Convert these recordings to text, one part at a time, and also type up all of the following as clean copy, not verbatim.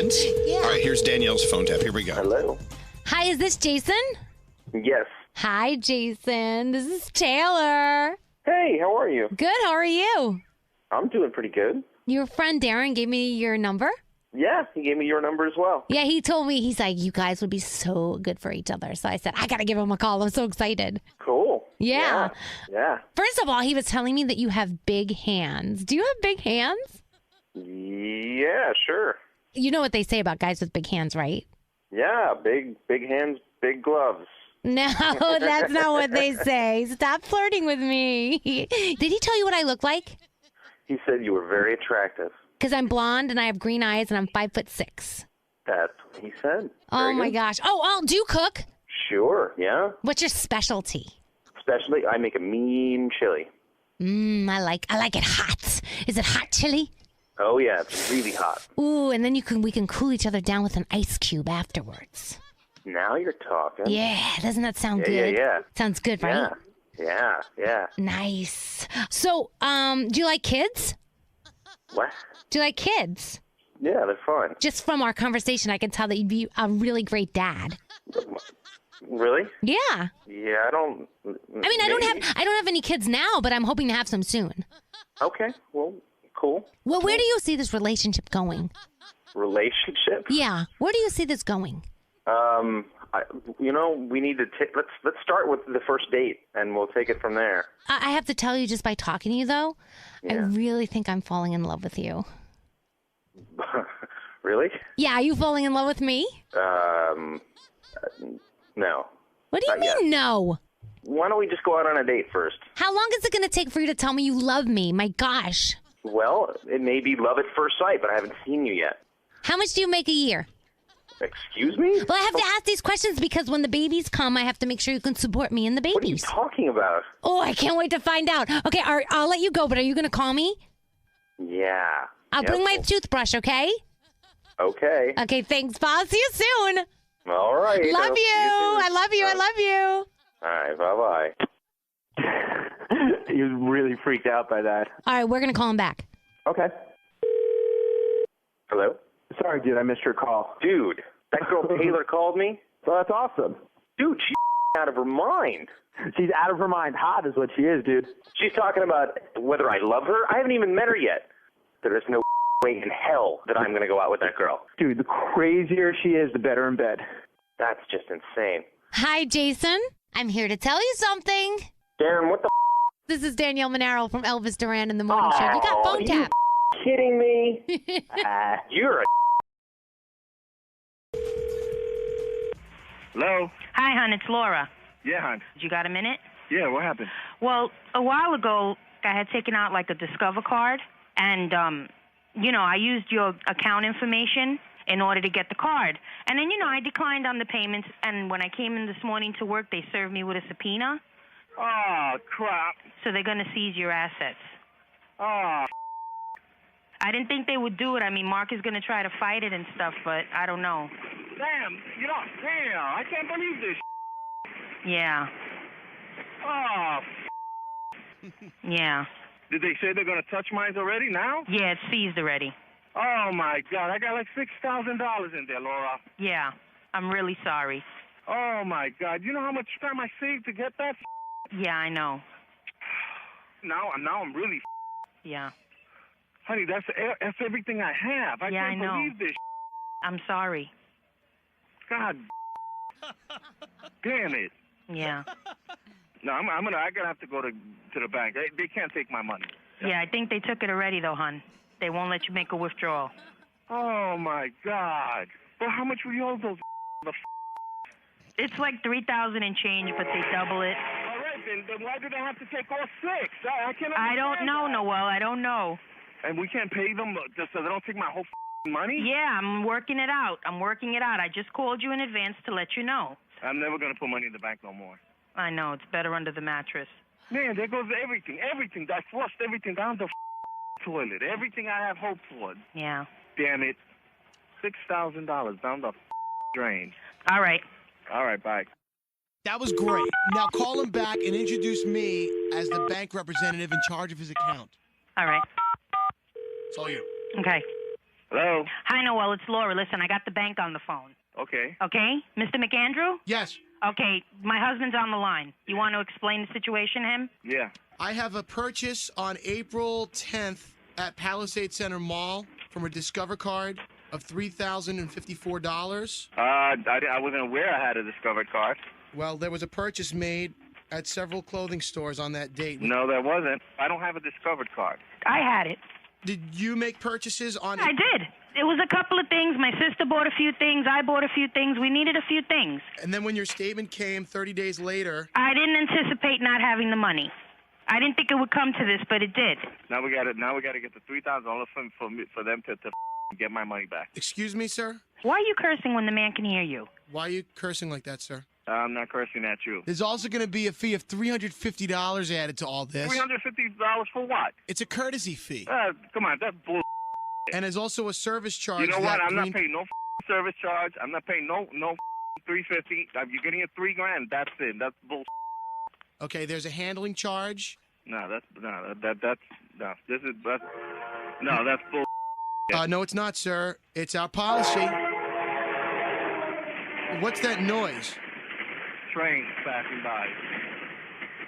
moment. Yeah. All right, here's Danielle's phone tap. Here we go. Hello. Hi, is this Jason? Yes. Hi, Jason. This is Taylor. Hey, how are you? Good, how are you? I'm doing pretty good. Your friend Darren gave me your number? Yeah, he gave me your number as well. Yeah, he told me, he's like, you guys would be so good for each other. So I said, I got to give him a call. I'm so excited. Cool. Yeah. Yeah. First of all, he was telling me that you have big hands. Do you have big hands? Yeah, sure. You know what they say about guys with big hands, right? Yeah, big hands, big gloves. No, that's not what they say. Stop flirting with me. Did he tell you what I look like? He said you were very attractive. Because I'm blonde and I have green eyes and I'm 5'6". That's what he said. Oh, Very my good. gosh. Oh, do you cook? Sure, yeah. What's your specialty? Especially, I make a mean chili. I like it hot. Is it hot chili? Oh, yeah, it's really hot. Ooh, and then we can cool each other down with an ice cube afterwards. Now you're talking. Yeah, doesn't that sound Yeah, good? yeah. Sounds good, right? Yeah. Nice. So, do you like kids? What? Do you like kids? Yeah, they're fun. Just from our conversation, I can tell that you'd be a really great dad. Really? Yeah. Yeah, I don't. I mean, I don't have any kids now, but I'm hoping to have some soon. Okay, well, cool. Well, where do you see this relationship going? Relationship? Yeah. Where do you see this going? We need to let's start with the first date, and we'll take it from there. I have to tell you, just by talking to you, though, I Yeah. really think I'm falling in love with you. Really? Yeah, are you falling in love with me? No. What do you Not mean, yet. no? Why don't we just go out on a date first? How long is it going to take for you to tell me you love me? My gosh. Well, it may be love at first sight, but I haven't seen you yet. How much do you make a year? Excuse me? Well, I have to ask these questions because when the babies come, I have to make sure you can support me and the What are you babies. talking about? Oh, I can't wait to find out. Okay, I'll let you go, but are you going to call me? Yeah. I'll Yep. bring my toothbrush, okay? Okay. Okay, thanks, Paul. See you soon. All right. Love I'll see you. soon. I love you. I love you. All right. Bye-bye. He was really freaked out by that. All right, we're going to call him back. Okay. Hello? Sorry, dude, I missed your call. Dude, that girl Taylor called me. Well, that's awesome. Dude, she's out of her mind. She's out of her mind. Hot is what she is, dude. She's talking about whether I love her. I haven't even met her yet. There is no way in hell that I'm going to go out with that girl. Dude, the crazier she is, the better in bed. That's just insane. Hi, Jason. I'm here to tell you something. Darren, what the This is Danielle Monaro from Elvis Duran in the Morning Show. You got phone you tap. kidding me? You're a Hello? Hi, hon. It's Laura. Yeah, hon. You got a minute? Yeah, what happened? Well, a while ago, I had taken out like a Discover card, and I used your account information in order to get the card. And then, I declined on the payments, and when I came in this morning to work, they served me with a subpoena. Oh, crap. So they're going to seize your assets. Oh, I didn't think they would do it. I mean, Mark is going to try to fight it and stuff, but I don't know. damn. I can't believe this. Yeah. Oh, Yeah. did they say they're going to touch mine already now? Yeah, it's seized already. Oh, my God. I got like $6,000 in there, Laura. Yeah. I'm really sorry. Oh, my God. You know how much time I saved to get that? Yeah, I know. Now I'm really Yeah. Honey, that's everything I have. I Yeah, can't I know. believe this. I'm sorry. God damn it. Yeah. No, I gotta have to go to the bank. They can't take my money. Yeah, I think they took it already, though, hon. They won't let you make a withdrawal. Oh my God! Well, how much will you owe those? It's like $3,000 and change, but they double it. All right, then why do they have to take all six? I can't. I don't understand know, that. Noel. I don't know. And we can't pay them just so they don't take my whole money. Yeah, I'm working it out. I just called you in advance to let you know. I'm never gonna put money in the bank no more. I know. It's better under the mattress. Man, there goes everything. Everything. I flushed everything down the toilet. Everything I have hope for. Yeah. Damn it. $6,000 down the drain. All right. All right, bye. That was great. Now call him back and introduce me as the bank representative in charge of his account. All right. It's all you. Okay. Hello? Hi, Noel. It's Laura. Listen, I got the bank on the phone. Okay. Okay? Mr. McAndrew? Yes. Okay, my husband's on the line. You want to explain the situation to him? Yeah. I have a purchase on April 10th at Palisade Center Mall from a Discover card of $3,054. I wasn't aware I had a Discovered card. Well, there was a purchase made at several clothing stores on that date. No, there wasn't. I don't have a Discovered card. I had it. Did you make purchases on... I did. It was a couple of things. My sister bought a few things. I bought a few things. We needed a few things. And then when your statement came 30 days later... I didn't anticipate not having the money. I didn't think it would come to this, but it did. Now we got to get the $3,000 for them to get my money back. Excuse me, sir? Why are you cursing when the man can hear you? Why are you cursing like that, sir? I'm not cursing at you. There's also going to be a fee of $350 added to all this. $350 for what? It's a courtesy fee. Come on, that's bull. And there's also a service charge. You know what? that I'm not Green- paying no service charge. I'm not paying no $350. You're getting a $3,000. That's it. That's bull. Okay, there's a handling charge. That's bull. No, it's not, sir. It's our policy. What's that noise? Train passing by.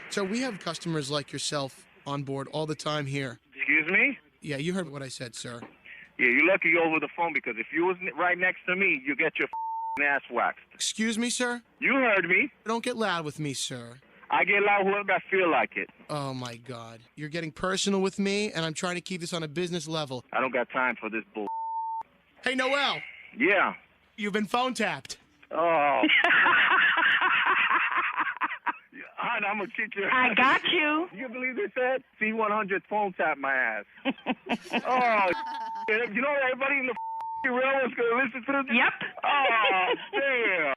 So we have customers like yourself on board all the time here. Excuse me? Yeah, you heard what I said, sir. Yeah, you're lucky you're over the phone because if you was right next to me, you get your ass waxed. Excuse me, sir? You heard me. Don't get loud with me, sir. I get loud whenever I feel like it. Oh, my God. You're getting personal with me, and I'm trying to keep this on a business level. I don't got time for this bull. Hey, Noel. Yeah. You've been phone tapped. Oh. I'm going to kick your I ass. got you. You believe they said? C100 phone tap my ass. Oh, you know everybody in the railroad's going to listen to this? Yep. Oh, damn.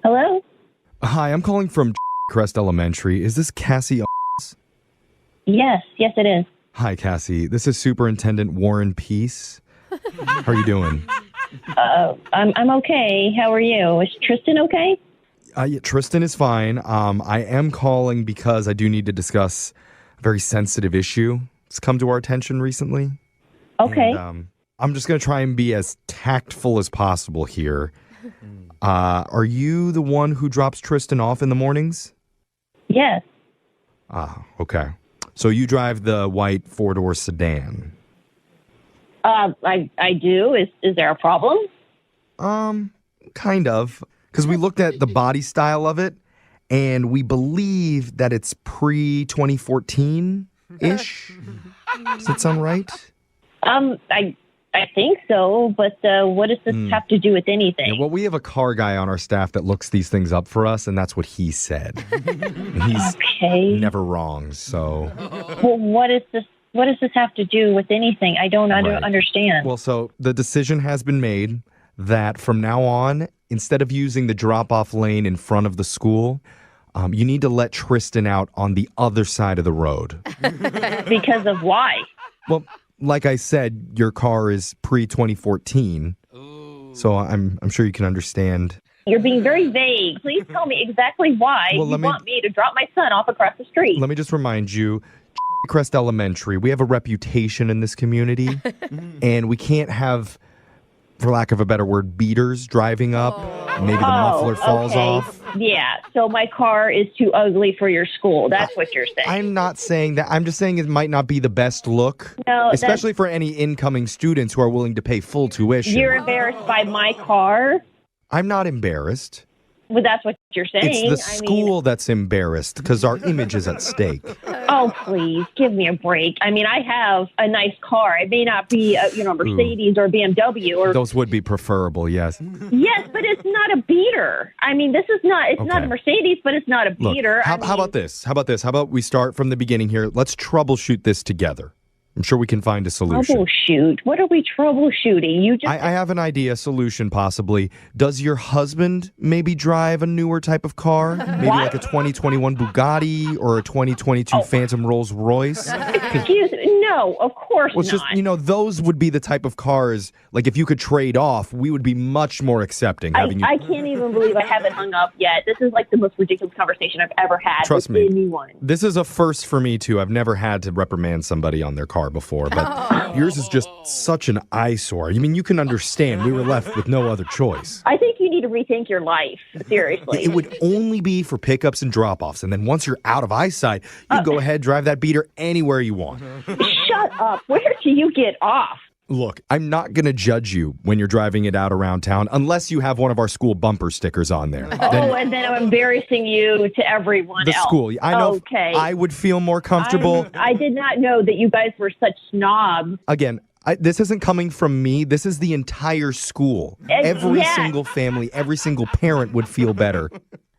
Hello? Hi, I'm calling from Crest Elementary. Is this Cassie? Yes, it is. Hi, Cassie. This is Superintendent Warren Peace. How are you doing? I'm okay. How are you? Is Tristan okay? Yeah, Tristan is fine. I am calling because I do need to discuss a very sensitive issue. It's come to our attention recently. Okay. And, I'm just going to try and be as tactful as possible here. Are you the one who drops Tristan off in the mornings? Yes. Okay. So you drive the white four-door sedan? I do. Is there a problem? Kind of. Because we looked at the body style of it, and we believe that it's pre-2014-ish. Does that sound right? I think so, but what does this have to do with anything? Yeah, well, we have a car guy on our staff that looks these things up for us, and that's what he said. And he's never wrong, so... Well, what does this have to do with anything? I don't understand. Well, so the decision has been made that from now on, instead of using the drop-off lane in front of the school, you need to let Tristan out on the other side of the road. Because of why? Well, like I said, your car is pre-2014, so I'm sure you can understand. You're being very vague. Please tell me exactly why you want me to drop my son off across the street. Let me just remind you, Crest Elementary, we have a reputation in this community, and we can't have, for lack of a better word, beaters driving up. Maybe the muffler falls off. Yeah, so my car is too ugly for your school. That's what you're saying. I'm not saying that. I'm just saying it might not be the best look, especially for any incoming students who are willing to pay full tuition. You're embarrassed by my car? I'm not embarrassed. Well, that's what you're saying. It's the school that's embarrassed because our image is at stake. Oh, please, give me a break. I mean, I have a nice car. It may not be a Mercedes or BMW. Or those would be preferable, yes. Yes, but it's not a beater. I mean, this is not, it's not a Mercedes, but it's not a beater. Look, how about this? How about we start from the beginning here? Let's troubleshoot this together. I'm sure we can find a solution. Troubleshoot? What are we troubleshooting? You just I have an idea, solution possibly. Does your husband maybe drive a newer type of car? Maybe like a 2021 Bugatti or a 2022 Phantom Rolls Royce? Excuse me. no, of course Well, it's not. just, those would be the type of cars, like if you could trade off, we would be much more accepting having you. I can't even believe I haven't hung up yet. This is like the most ridiculous conversation I've ever had Trust with me. anyone. This is a first for me, too. I've never had to reprimand somebody on their car before, but yours is just such an eyesore. I mean, you can understand. We were left with no other choice. I think you need to rethink your life, seriously. It would only be for pickups and drop-offs, and then once you're out of eyesight, you go ahead, drive that beater anywhere you want. Shut up. Where do you get off? Look, I'm not going to judge you when you're driving it out around town unless you have one of our school bumper stickers on there. And then I'm embarrassing you to everyone The else. school. I know Okay. I would feel more comfortable. I did not know that you guys were such snobs. Again, this isn't coming from me. This is the entire school. Every single family, every single parent would feel better.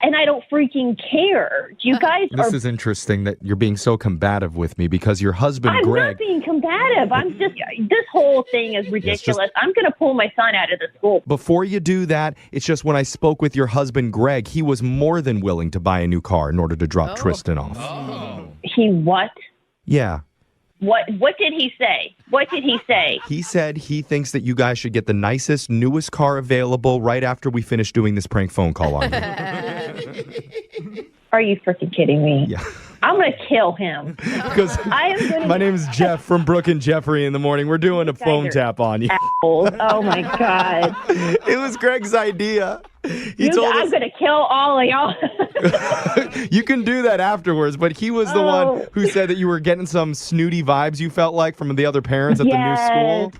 And I don't freaking care. You guys This is interesting that you're being so combative with me because your husband, I'm Greg. not being combative. I'm just, this whole thing is ridiculous. I'm going to pull my son out of the school. Before you do that, it's just when I spoke with your husband, Greg, he was more than willing to buy a new car in order to drop Tristan off. He what? Yeah. What did he say? What did he say? He said he thinks that you guys should get the nicest, newest car available right after we finish doing this prank phone call on you. Are you freaking kidding me? Yeah. I'm going to kill him. Because my name is Jeff from Brooke and Jeffrey in the morning. We're doing a phone tap on you. Assholes. Oh, my God. It was Greg's idea. He told I'm us going to kill all of y'all. you can do that afterwards, but he was the one who said that you were getting some snooty vibes you felt like from the other parents at the new school.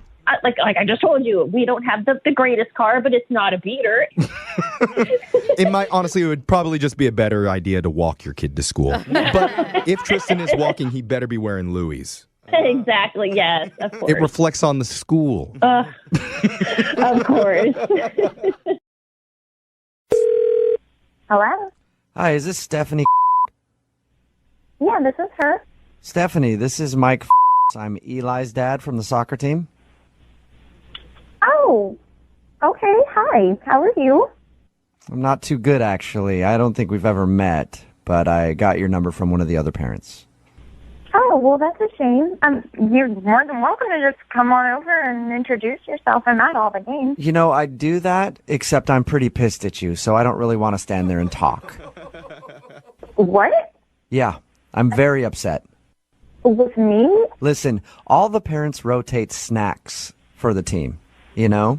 Like I just told you, we don't have the greatest car, but it's not a beater. Honestly, it would probably just be a better idea to walk your kid to school. But if Tristan is walking, he better be wearing Louis. Exactly, yes, of course. It reflects on the school. Of course. Hello? Hi, is this Stephanie? Yeah, this is her. Stephanie, this is Mike. I'm Eli's dad from the soccer team. Oh, okay. Hi. How are you? I'm not too good, actually. I don't think we've ever met, but I got your number from one of the other parents. Oh, well, that's a shame. You're more than welcome to just come on over and introduce yourself. I'm at all the games. You know, I'd do that, except I'm pretty pissed at you, so I don't really want to stand there and talk. What? Yeah, I'm very upset. With me? Listen, all the parents rotate snacks for the team, you know?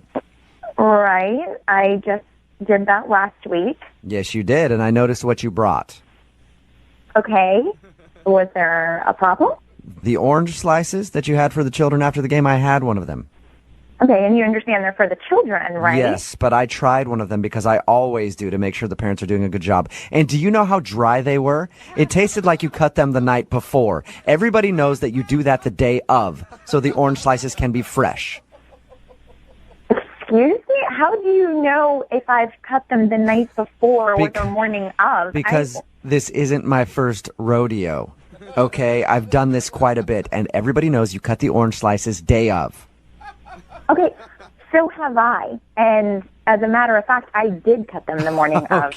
Right. I just did that last week. Yes, you did, and I noticed what you brought. Okay. Was there a problem? The orange slices that you had for the children after the game, I had one of them. Okay, and you understand they're for the children, right? Yes, but I tried one of them because I always do to make sure the parents are doing a good job. And do you know how dry they were? It tasted like you cut them the night before. Everybody knows that you do that the day of, so the orange slices can be fresh. Excuse me? How do you know if I've cut them the night before or the morning of? Because this isn't my first rodeo, okay? I've done this quite a bit, and everybody knows you cut the orange slices day of. Okay, so have I. And as a matter of fact, I did cut them the morning of.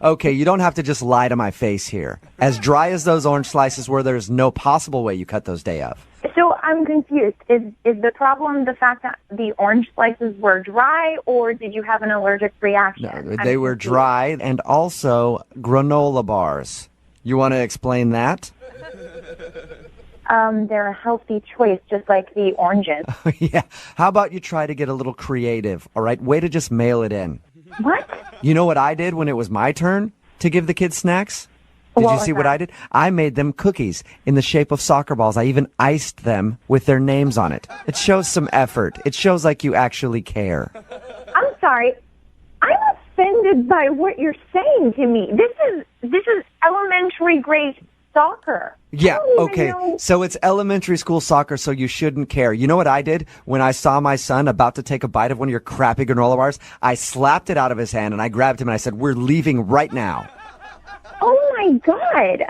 Okay, you don't have to just lie to my face here. As dry as those orange slices were, there's no possible way you cut those day of. So I'm confused. Is the problem the fact that the orange slices were dry, or did you have an allergic reaction? No, they were dry, and also granola bars. You want to explain that? They're a healthy choice, just like the oranges. Yeah. How about you try to get a little creative, all right? Way to just mail it in. What? You know what I did when it was my turn to give the kids snacks? Did you see what I did? I made them cookies in the shape of soccer balls. I even iced them with their names on it. It shows some effort. It shows like you actually care. I'm sorry. I'm offended by what you're saying to me. This is elementary grade soccer. Yeah, okay. So it's elementary school soccer, so you shouldn't care. You know what I did when I saw my son about to take a bite of one of your crappy granola bars? I slapped it out of his hand and I grabbed him and I said, "We're leaving right now." Oh my God.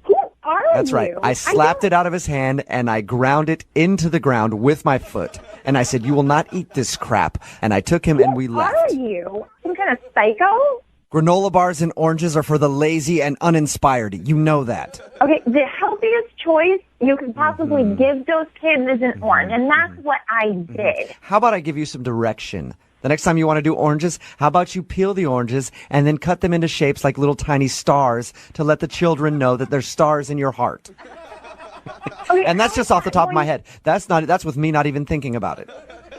Who are you? That's right. I slapped it out of his hand and I ground it into the ground with my foot. And I said, "You will not eat this crap." And I took him and we left. Who are you? Some kind of psycho? Granola bars and oranges are for the lazy and uninspired. You know that. Okay, the healthiest choice you could possibly give those kids is an orange, and that's what I did. How about I give you some direction? The next time you want to do oranges, how about you peel the oranges and then cut them into shapes like little tiny stars to let the children know that there's stars in your heart. Okay, And that's just off the top of my head. That's with me not even thinking about it.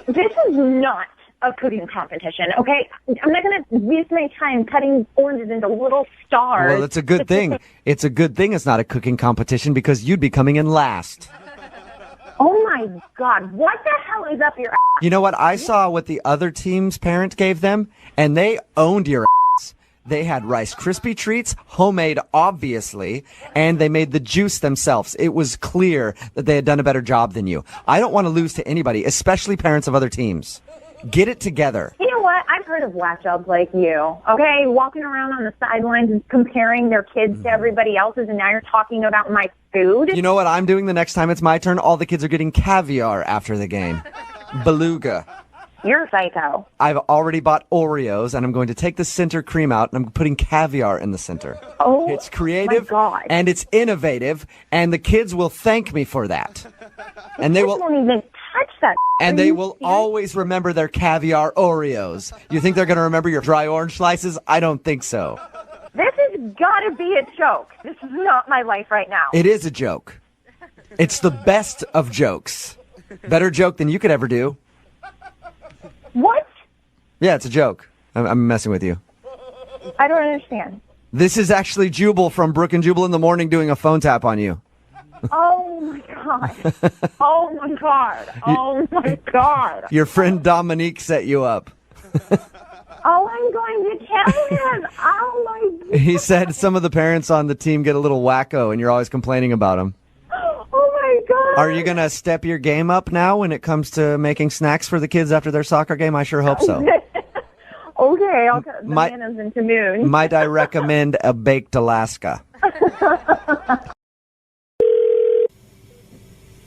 This is not a cooking competition, okay? I'm not going to waste my time cutting oranges into little stars. Well, it's a good thing. It's a good thing it's not a cooking competition because you'd be coming in last. Oh, my God. What the hell is up your ass? You know what? I saw what the other team's parent gave them, and they owned your ass. They had Rice Krispie treats, homemade, obviously, and they made the juice themselves. It was clear that they had done a better job than you. I don't want to lose to anybody, especially parents of other teams. Get it together. You know what? I've heard of whack jobs like you, okay? Walking around on the sidelines and comparing their kids to everybody else's, and now you're talking about my food? You know what I'm doing the next time it's my turn? All the kids are getting caviar after the game. Beluga. You're a psycho. I've already bought Oreos, and I'm going to take the center cream out, and I'm putting caviar in the center. Oh, it's creative, my God. and it's innovative, and the kids will thank me for that. And they will... Don't even touch that. And they will always remember their caviar Oreos. You think they're going to remember your dry orange slices? I don't think so. This has got to be a joke. This is not my life right now. It is a joke. It's the best of jokes. Better joke than you could ever do. What? Yeah, it's a joke. I'm messing with you. I don't understand. This is actually Jubal from Brook and Jubal in the Morning doing a phone tap on you. Oh, my God. Oh, my God. Oh, my God. Your friend Dominique set you up. Oh, I'm going to tell him. Oh, my God. He said some of the parents on the team get a little wacko and you're always complaining about them. Oh, my God. Are you going to step your game up now when it comes to making snacks for the kids after their soccer game? I sure hope so. Okay, I'll cut bananas into moon. Might I recommend a baked Alaska?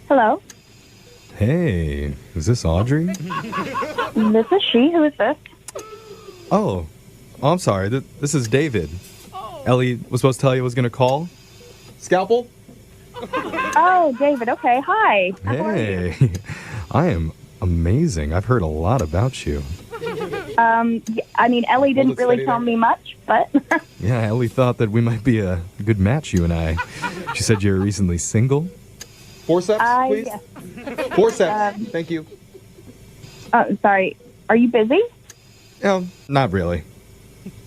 Hello? Hey, is this Audrey? This is she. Who is this? Oh, I'm sorry. This is David. Ellie was supposed to tell you I was going to call. Scalpel? Oh, David. Okay. Hi. Hey, I am amazing. I've heard a lot about you. I mean, Ellie didn't really tell me much, but... Yeah, Ellie thought that we might be a good match, you and I. She said you're recently single. Forceps, please? Yes. Forceps. Thank you. Sorry. Are you busy? No, not really.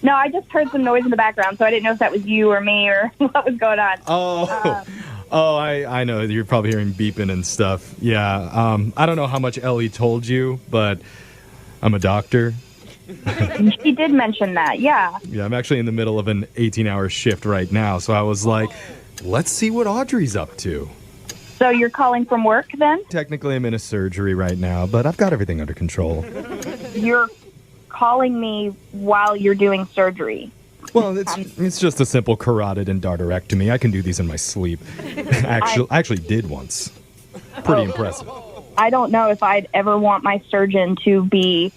No, I just heard some noise in the background, so I didn't know if that was you or me or what was going on. I know. You're probably hearing beeping and stuff. Yeah, I don't know how much Ellie told you, but I'm a doctor. She did mention that, yeah. Yeah, I'm actually in the middle of an 18-hour shift right now, so I was like, let's see what Audrey's up to. So you're calling from work then? Technically, I'm in a surgery right now, but I've got everything under control. You're calling me while you're doing surgery. Well, it's just a simple carotid endarterectomy. I can do these in my sleep. I actually did once. Pretty impressive. I don't know if I'd ever want my surgeon to be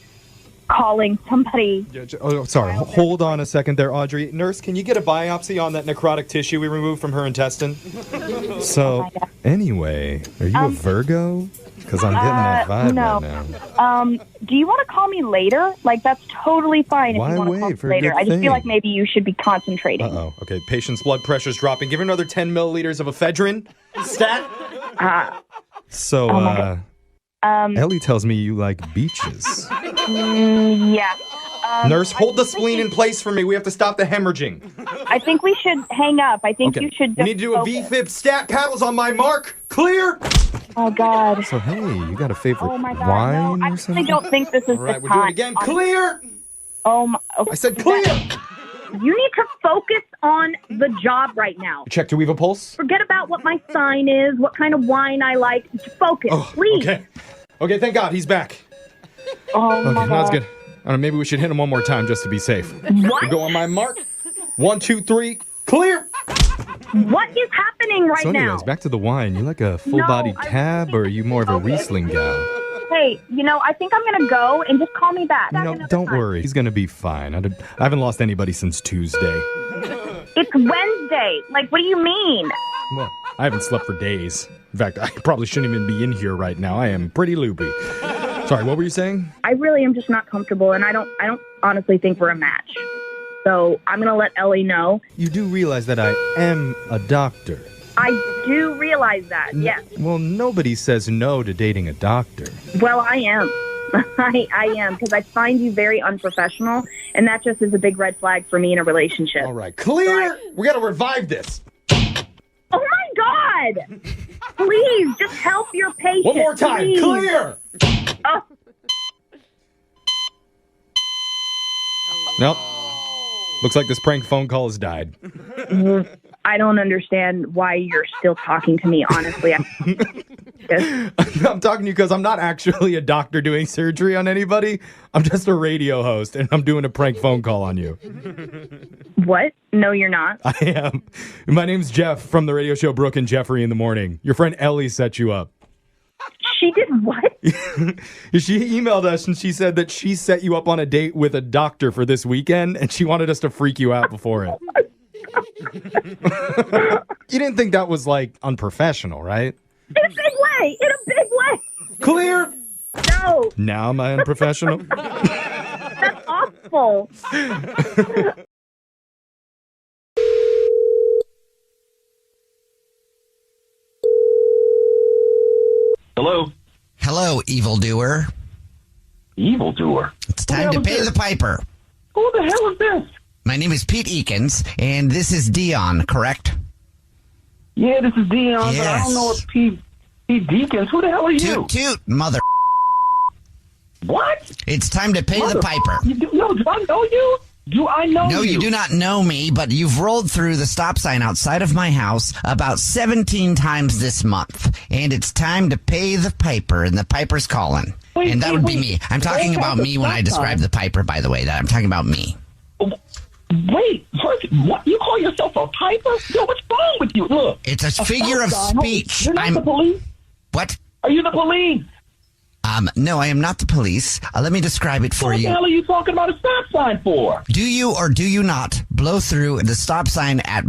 calling somebody. Oh, sorry. Hold on a second there, Audrey. Nurse, can you get a biopsy on that necrotic tissue we removed from her intestine? So, anyway, are you a Virgo? Because I'm getting that vibe right now. Do you want to call me later? Like, that's totally fine if Why you want to wait call me for a later. good I just thing? feel like maybe you should be concentrating. Uh-oh. Okay, patient's blood pressure's dropping. Give her another 10 milliliters of ephedrine. Stat. So, Ellie tells me you like beaches. Yeah. Nurse, hold the spleen in place for me. We have to stop the hemorrhaging. I think we should hang up. I think you should We need to do a V-fib stat. Paddles on my mark. Clear. Oh, God. So, hey, you got a favorite Oh, my God. wine No, I or something? really don't think this is All right, the we'll time. do it again. Clear. Oh, my. Okay. I said clear. You need to focus on the job right now. Check, do we have a pulse? Forget about what my sign is, what kind of wine I like. Focus, please. Okay. Okay, thank God. He's back. Oh, Okay, my God. that's good. I don't know, maybe we should hit him one more time just to be safe. What? We go on my mark. 1, 2, 3. Clear. What is happening right So anyways, now? back to the wine. You like a full-bodied No, cab, or are you more of a Riesling gal? Hey, I think I'm going to go and just call me back. Don't worry. He's going to be fine. I haven't lost anybody since Tuesday. It's Wednesday. Like, what do you mean? Well, I haven't slept for days. In fact, I probably shouldn't even be in here right now. I am pretty loopy. Sorry, what were you saying? I really am just not comfortable, and I don't honestly think we're a match. So I'm going to let Ellie know. You do realize that I am a doctor. I do realize that, yes. Well, nobody says no to dating a doctor. Well, I am. I am, because I find you very unprofessional, and that just is a big red flag for me in a relationship. All right, clear! We got to revive this. Oh, my God! Please, just help your patient. One more time, please. clear! Oh. Nope. Looks like this prank phone call has died. I don't understand why you're still talking to me, honestly. I'm talking to you because I'm not actually a doctor doing surgery on anybody. I'm just a radio host, and I'm doing a prank phone call on you. What? No, you're not. I am. My name's Jeff from the radio show Brooke and Jeffrey in the Morning. Your friend Ellie set you up. She did what? She emailed us and she said that she set you up on a date with a doctor for this weekend, and she wanted us to freak you out before it. You didn't think that was, like, unprofessional, right? In a big way! In a big way! Clear! No! Now am I unprofessional? That's awful. Hello? Hello, evildoer. Evildoer? It's time to pay the piper. Who the hell is this? My name is Pete Eakins, and this is Dion, correct? Yeah, this is Dion, yes. But I don't know if Pete Deacons. Who the hell are you? Toot, toot, mother. What? It's time to pay the piper. No, do I know you? Do I know you? No, you do not know me, but you've rolled through the stop sign outside of my house about 17 times this month. And it's time to pay the piper, and the piper's calling. And that would be me. I'm talking about me when I describe the piper, by the way. That I'm talking about me. Wait, first, what? You call yourself a piper? Yo, what's wrong with you? Look. It's a figure of speech. You're not the police? What? Are you the police? No, I am not the police. Let me describe it for you. What the hell are you talking about a stop sign for? Do you or do you not blow through the stop sign at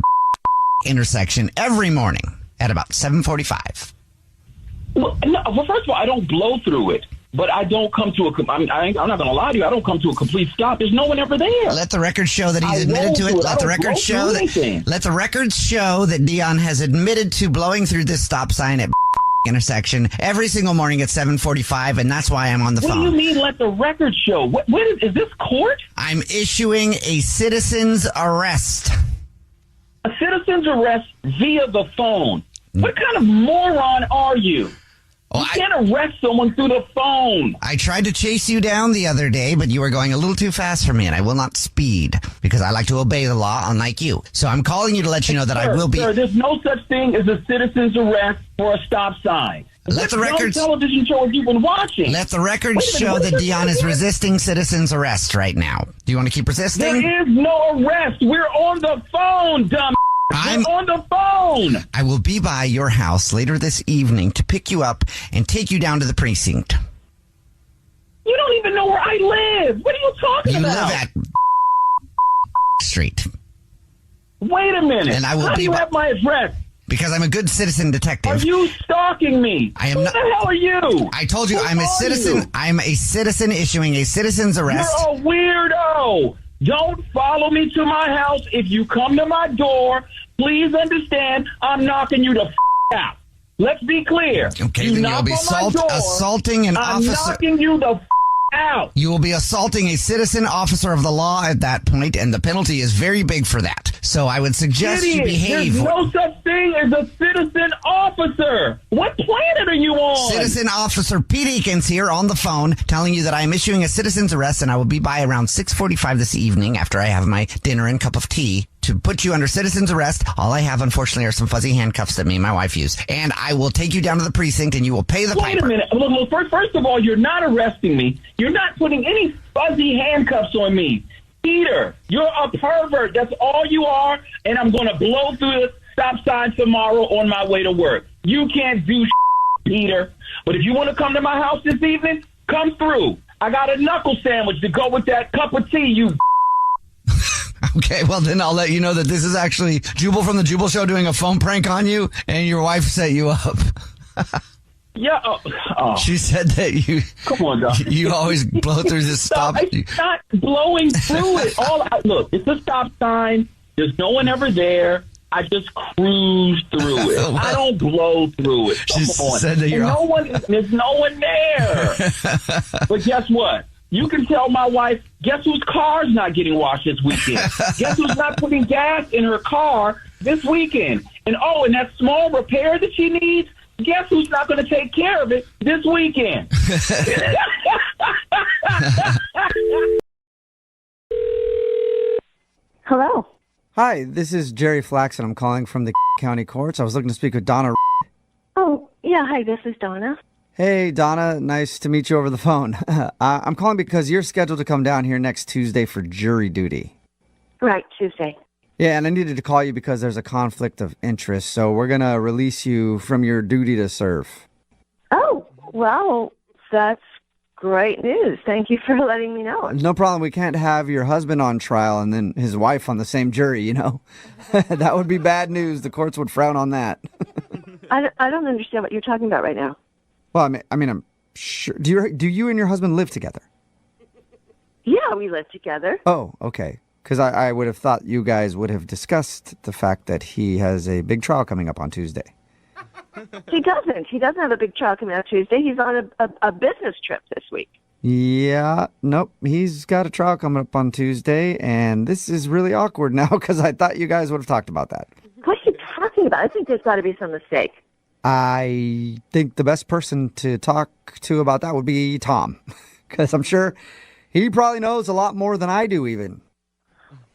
intersection every morning at about 7:45? Well, first of all, I don't blow through it, but I don't come to I'm not going to lie to you. I don't come to a complete stop. There's no one ever there. Let the record show that he's admitted to it. Let the record show that Dion has admitted to blowing through this stop sign at intersection every single morning at 7:45, and that's why I'm on the phone. What do you mean let the record show? What is this court? I'm issuing a citizen's arrest. A citizen's arrest via the phone. What kind of moron are you? You can't arrest someone through the phone. I tried to chase you down the other day, but you were going a little too fast for me, and I will not speed because I like to obey the law, unlike you. So I'm calling you to let you know that I will be... Sir, there's no such thing as a citizen's arrest for a stop sign. Let the record... television show have you been watching? Let the record show that Dion is resisting citizen's arrest right now. Do you want to keep resisting? There is no arrest. We're on the phone, dumb. I'm on the phone. I will be by your house later this evening to pick you up and take you down to the precinct. You don't even know where I live. What are you talking about? You live at Street. Wait a minute. And I will How do you have my address? Because I'm a good citizen detective. Are you stalking me? I am Who not. the hell are you? I told you I'm a citizen. You? I'm a citizen issuing a citizen's arrest. You're a weirdo. Don't follow me to my house. If you come to my door, please understand I'm knocking you the out. Let's be clear. Okay, then you'll be assaulting an officer. I'm knocking you the out. You will be assaulting a citizen officer of the law at that point, and the penalty is very big for that. So I would suggest you behave. There's no such thing as a citizen officer. What planet are you on? Citizen Officer Pete Eakins here on the phone telling you that I am issuing a citizen's arrest, and I will be by around 6:45 this evening after I have my dinner and cup of tea to put you under citizen's arrest. All I have, unfortunately, are some fuzzy handcuffs that me and my wife use. And I will take you down to the precinct, and you will pay the piper. Wait a minute. Well, first of all, you're not arresting me. You're not putting any fuzzy handcuffs on me. Peter, you're a pervert. That's all you are, and I'm going to blow through the stop sign tomorrow on my way to work. You can't do Peter. But if you want to come to my house this evening, come through. I got a knuckle sandwich to go with that cup of tea, you. Okay, well, then I'll let you know that this is actually Jubal from the Jubal Show doing a phone prank on you, and your wife set you up. Yeah. Oh. She said that you. Come on, dog. You always blow through this stop. It's not blowing through it. Look, it's a stop sign. There's no one ever there. I just cruise through it. I don't blow through it. She said that there's no one there. But guess what? You can tell my wife, guess whose car's not getting washed this weekend? Guess who's not putting gas in her car this weekend? And that small repair that she needs, guess who's not going to take care of it this weekend? Hello. Hi, this is Jerry Flaxen. I'm calling from the county courts. I was looking to speak with Donna. Oh, yeah. Hi, this is Donna. Hey, Donna. Nice to meet you over the phone. I'm calling because you're scheduled to come down here next Tuesday for jury duty. Right, Tuesday. Yeah, and I needed to call you because there's a conflict of interest, so we're going to release you from your duty to serve. Oh, well, that's great news. Thank you for letting me know. No problem. We can't have your husband on trial and then his wife on the same jury, you know. That would be bad news. The courts would frown on that. I don't understand what you're talking about right now. Well, I mean, I'm sure. Do you and your husband live together? Yeah, we live together. Oh, okay. Because I would have thought you guys would have discussed the fact that he has a big trial coming up on Tuesday. He doesn't. He doesn't have a big trial coming up Tuesday. He's on a business trip this week. Yeah, nope. He's got a trial coming up on Tuesday, and this is really awkward now because I thought you guys would have talked about that. What are you talking about? I think there's got to be some mistake. I think the best person to talk to about that would be Tom, because I'm sure he probably knows a lot more than I do even.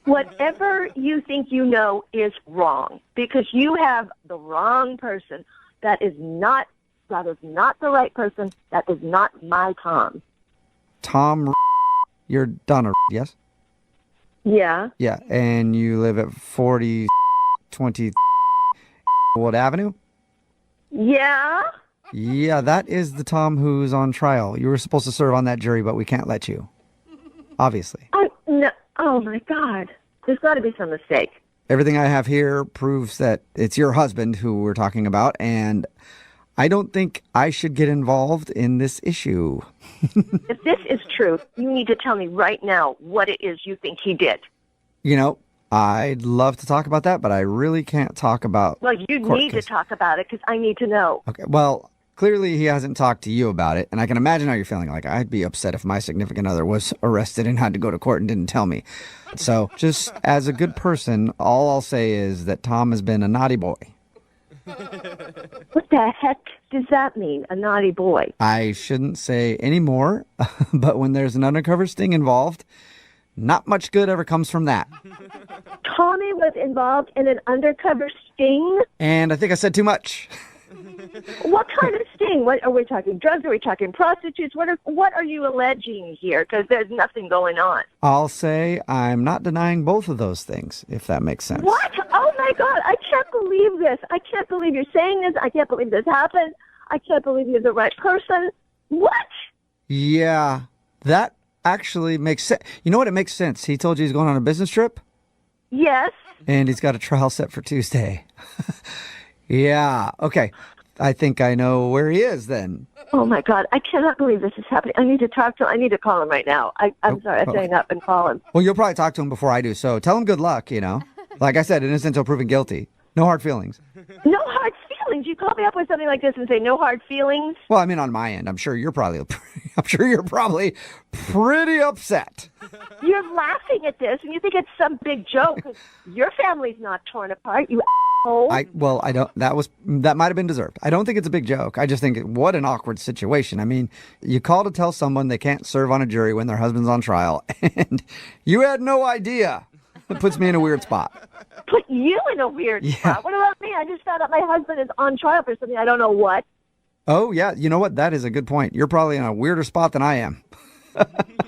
Whatever you think you know is wrong, because you have the wrong person. That is not the right person. That is not my Tom. Tom, you're Donna, yes? Yeah. Yeah, and you live at 4020 Wood Avenue? Yeah. Yeah, that is the Tom who's on trial. You were supposed to serve on that jury, but we can't let you. Obviously. No. Oh, my God. There's got to be some mistake. Everything I have here proves that it's your husband who we're talking about, and I don't think I should get involved in this issue. If this is true, you need to tell me right now what it is you think he did. You know, I'd love to talk about that, but I really can't talk about... Well, you need to talk about it because I need to know. Okay, well, clearly he hasn't talked to you about it, and I can imagine how you're feeling. Like, I'd be upset if my significant other was arrested and had to go to court and didn't tell me. So, just as a good person, all I'll say is that Tom has been a naughty boy. What the heck does that mean, a naughty boy? I shouldn't say any more, but when there's an undercover sting involved, not much good ever comes from that. Tommy was involved in an undercover sting? And I think I said too much. What kind of sting? What are we talking? Drugs? Are we talking prostitutes? What are you alleging here? Because there's nothing going on. I'll say I'm not denying both of those things, if that makes sense. What? Oh my God! I can't believe this. I can't believe you're saying this. I can't believe this happened. I can't believe you're the right person. What? Yeah, that actually makes sense. You know what? It makes sense. He told you he's going on a business trip? Yes. And he's got a trial set for Tuesday. Yeah, okay. I think I know where he is then. Oh, my God. I cannot believe this is happening. I need to talk to him. I need to call him right now. I'm sorry. I have to hang up and call him. Well, you'll probably talk to him before I do, so tell him good luck, you know. Like I said, innocent until proven guilty. No hard feelings. No hard feelings? You call me up with something like this and say no hard feelings? Well, I mean, on my end, I'm sure you're probably pretty upset. You're laughing at this, and you think it's some big joke. 'Cause your family's not torn apart, you asshole. I don't. That might have been deserved. I don't think it's a big joke. I just think what an awkward situation. I mean, you call to tell someone they can't serve on a jury when their husband's on trial, and you had no idea. It puts me in a weird spot. Put you in a weird spot? What about me? I just found out my husband is on trial for something I don't know what. Oh, yeah. You know what? That is a good point. You're probably in a weirder spot than I am.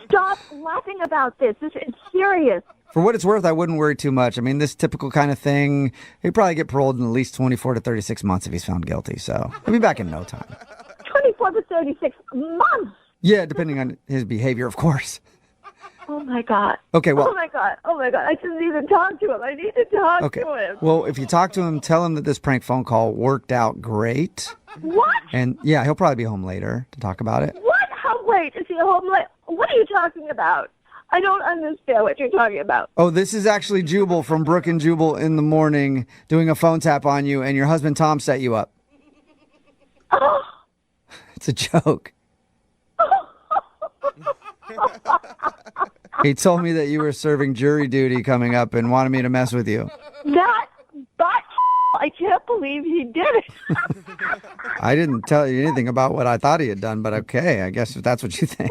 Stop laughing about this. This is serious. For what it's worth, I wouldn't worry too much. I mean, this typical kind of thing, he'd probably get paroled in at least 24 to 36 months if he's found guilty. So he'll be back in no time. for the 36 months. Yeah, depending on his behavior, of course. Oh my God. Okay, well. Oh my God. Oh my God. I shouldn't even talk to him. I need to talk Okay. to him. Well, if you talk to him, tell him that this prank phone call worked out great. What? And yeah, he'll probably be home later to talk about it. What? How late? Is he home late? What are you talking about? I don't understand what you're talking about. Oh, this is actually Jubal from Brook and Jubal in the morning doing a phone tap on you, and your husband Tom set you up. Oh. It's a joke. He told me that you were serving jury duty coming up and wanted me to mess with you. That I can't believe he did it. I didn't tell you anything about what I thought he had done, but okay, I guess if that's what you think.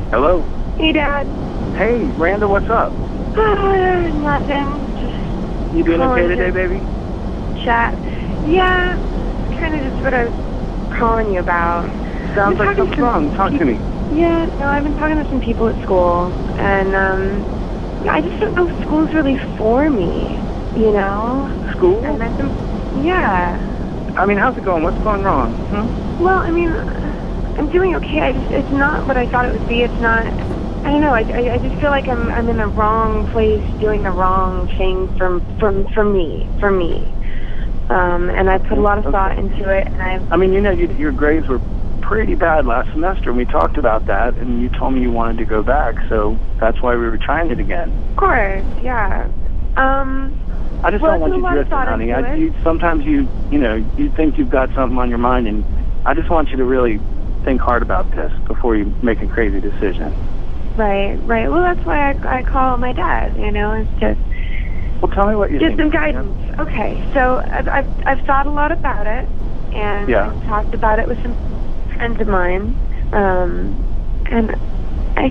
Hello? Hey, Dad. Hey, Randa, what's up? Nothing. You doing okay calling today, to baby? Chat. Yeah, kind of just what I was calling you about. Sounds like something's wrong. Talk to me. Yeah, no, I've been talking to some people at school, and I just don't know if school's really for me, you know? School? I met some, yeah. I mean, how's it going? What's going wrong? Well, I mean, I'm doing okay. It's not what I thought it would be. It's not. I don't know. I just feel like I'm in the wrong place, doing the wrong thing for me. And I put a lot of thought into it. And I mean, you know, your grades were pretty bad last semester, and we talked about that, and you told me you wanted to go back, so that's why we were trying it again. Of course, yeah. I just don't want you drifting, honey. Sometimes you think you've got something on your mind, and I just want you to really think hard about this before you make a crazy decision. Right. Well, that's why I call my dad. You know, it's just. Well, tell me what you think. Just some guidance. Okay, so I've thought a lot about it, and I've talked about it with some friends of mine, and I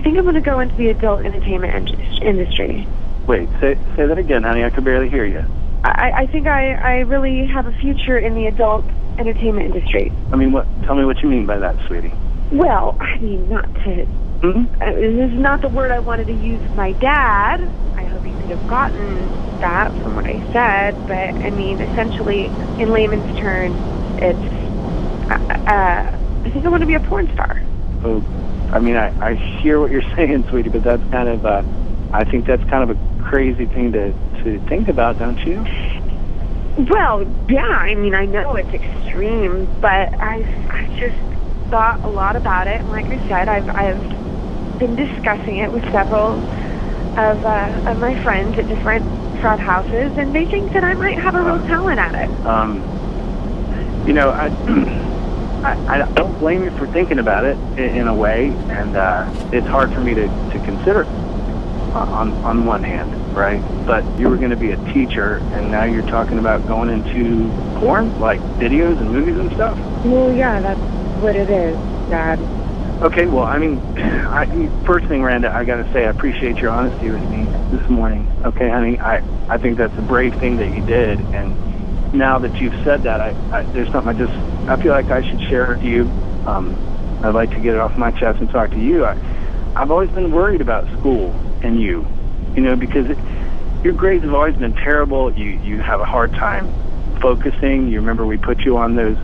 think I'm going to go into the adult entertainment industry. Wait, say that again, honey. I could barely hear you. I think I really have a future in the adult entertainment industry. I mean, tell me what you mean by that, sweetie. Well, I mean, not to. This is not the word I wanted to use with my dad. I hope he could have gotten that from what I said, but I mean, essentially, in layman's terms, it's. I think I want to be a porn star. Oh, I mean, I hear what you're saying, sweetie, but that's kind of. I think that's kind of a crazy thing to think about, don't you? Well, yeah. I mean, I know it's extreme, but I just thought a lot about it, and like I said, I've been discussing it with several of my friends at different frat houses, and they think that I might have a real talent at it. You know, I don't blame you for thinking about it in a way, and it's hard for me to consider on one hand, right? But you were going to be a teacher, and now you're talking about going into porn, like videos and movies and stuff? Well, yeah, that's what it is, Dad. Okay, well, I mean, first thing, Randa, I got to say I appreciate your honesty with me this morning. Okay, honey, I think that's a brave thing that you did, and now that you've said that, there's something I feel like I should share with you. I'd like to get it off my chest and talk to you. I've always been worried about school and you know, because your grades have always been terrible. You have a hard time focusing. You remember we put you on those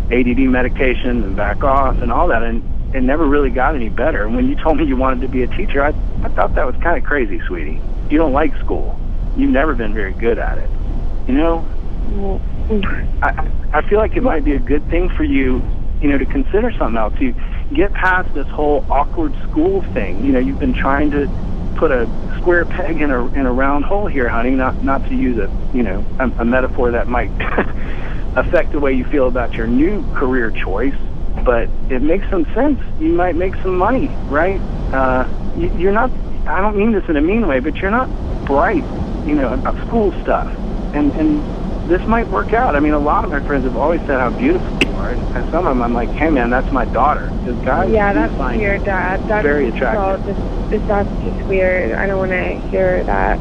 ADD medications and back off and all that, and it never really got any better. And when you told me you wanted to be a teacher, I thought that was kind of crazy, sweetie. You don't like school. You've never been very good at it. You know, I feel like it might be a good thing for you, you know, to consider something else. You get past this whole awkward school thing. You know, you've been trying to put a square peg in a round hole here, honey, not to use a metaphor that might affect the way you feel about your new career choice, but it makes some sense. You might make some money, right? You're not, I don't mean this in a mean way, but you're not bright, you know, about school stuff. And this might work out. I mean, a lot of my friends have always said how beautiful you are, and some of them I'm like, hey man, that's my daughter. This guy, yeah, that's weird, Dad. That's very attractive. That's just weird. I don't want to hear that.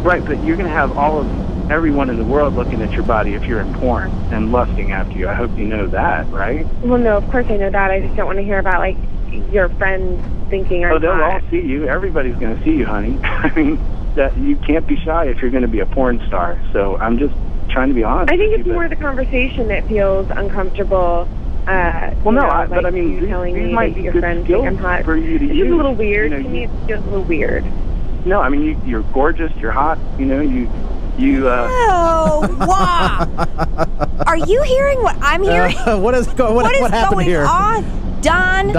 Right, but you're going to have all of everyone in the world looking at your body if you're in porn and lusting after you. I hope you know that, right? Well, no, of course I know that. I just don't want to hear about, like, your friends thinking I'm they'll hot. all see you. Everybody's going to see you, honey. I mean, that you can't be shy if you're going to be a porn star. So I'm just trying to be honest. I think with it's you, more the conversation that feels uncomfortable. Well, no, but I mean, you telling these me might that be your good friends skills think I'm hot. for you to It's use. just a little weird. You know, to me, it feels a little weird. No, I mean, you're gorgeous. You're hot. You know, you. Oh, wow. Are you hearing what I'm hearing? What is what happened going here? on? Don?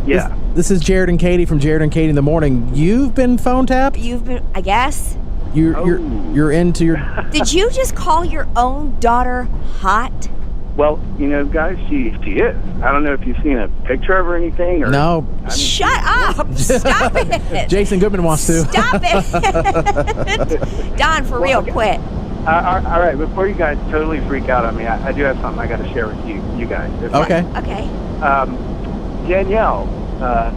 Yeah. This is Jared and Katie from Jared and Katie in the Morning. You've been phone tapped? You've been, I guess. You're into your... Did you just call your own daughter hot? Well, you know, guys, she is. I don't know if you've seen a picture of her or anything. Or, No. I mean, Shut up. Stop it. Jason Goodman wants to. Stop it. Don, for real, quit. all right, before you guys totally freak out on me, I do have something I got to share with you guys. Okay. Okay. Danielle,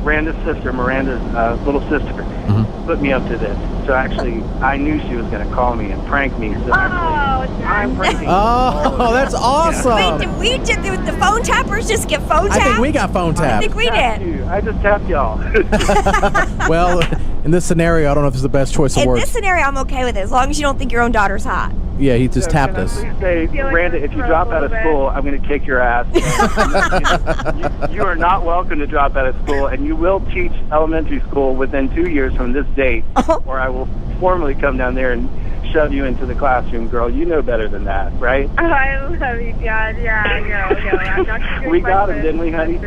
Miranda's sister, Miranda's little sister, put me up to this. So actually, I knew she was going to call me and prank me. So actually, I'm pranking. Oh, that's awesome. Wait, did the phone tappers just get phone tapped? I think we got phone tapped. I think we did. I just tapped y'all. Well, in this scenario, I don't know if it's the best choice of In words. this scenario, I'm okay with it, as long as you don't think your own daughter's hot. Yeah, he just tapped Can I us. please say, Miranda, if you drop out of school, I'm going to kick your ass. You are not welcome to drop out of school, and you will teach elementary school within 2 years from this date, or I will formally come down there and shove you into the classroom, girl. You know better than that, right? I love you, Dad. Yeah, I know. I'm not gonna We got him, didn't we, honey?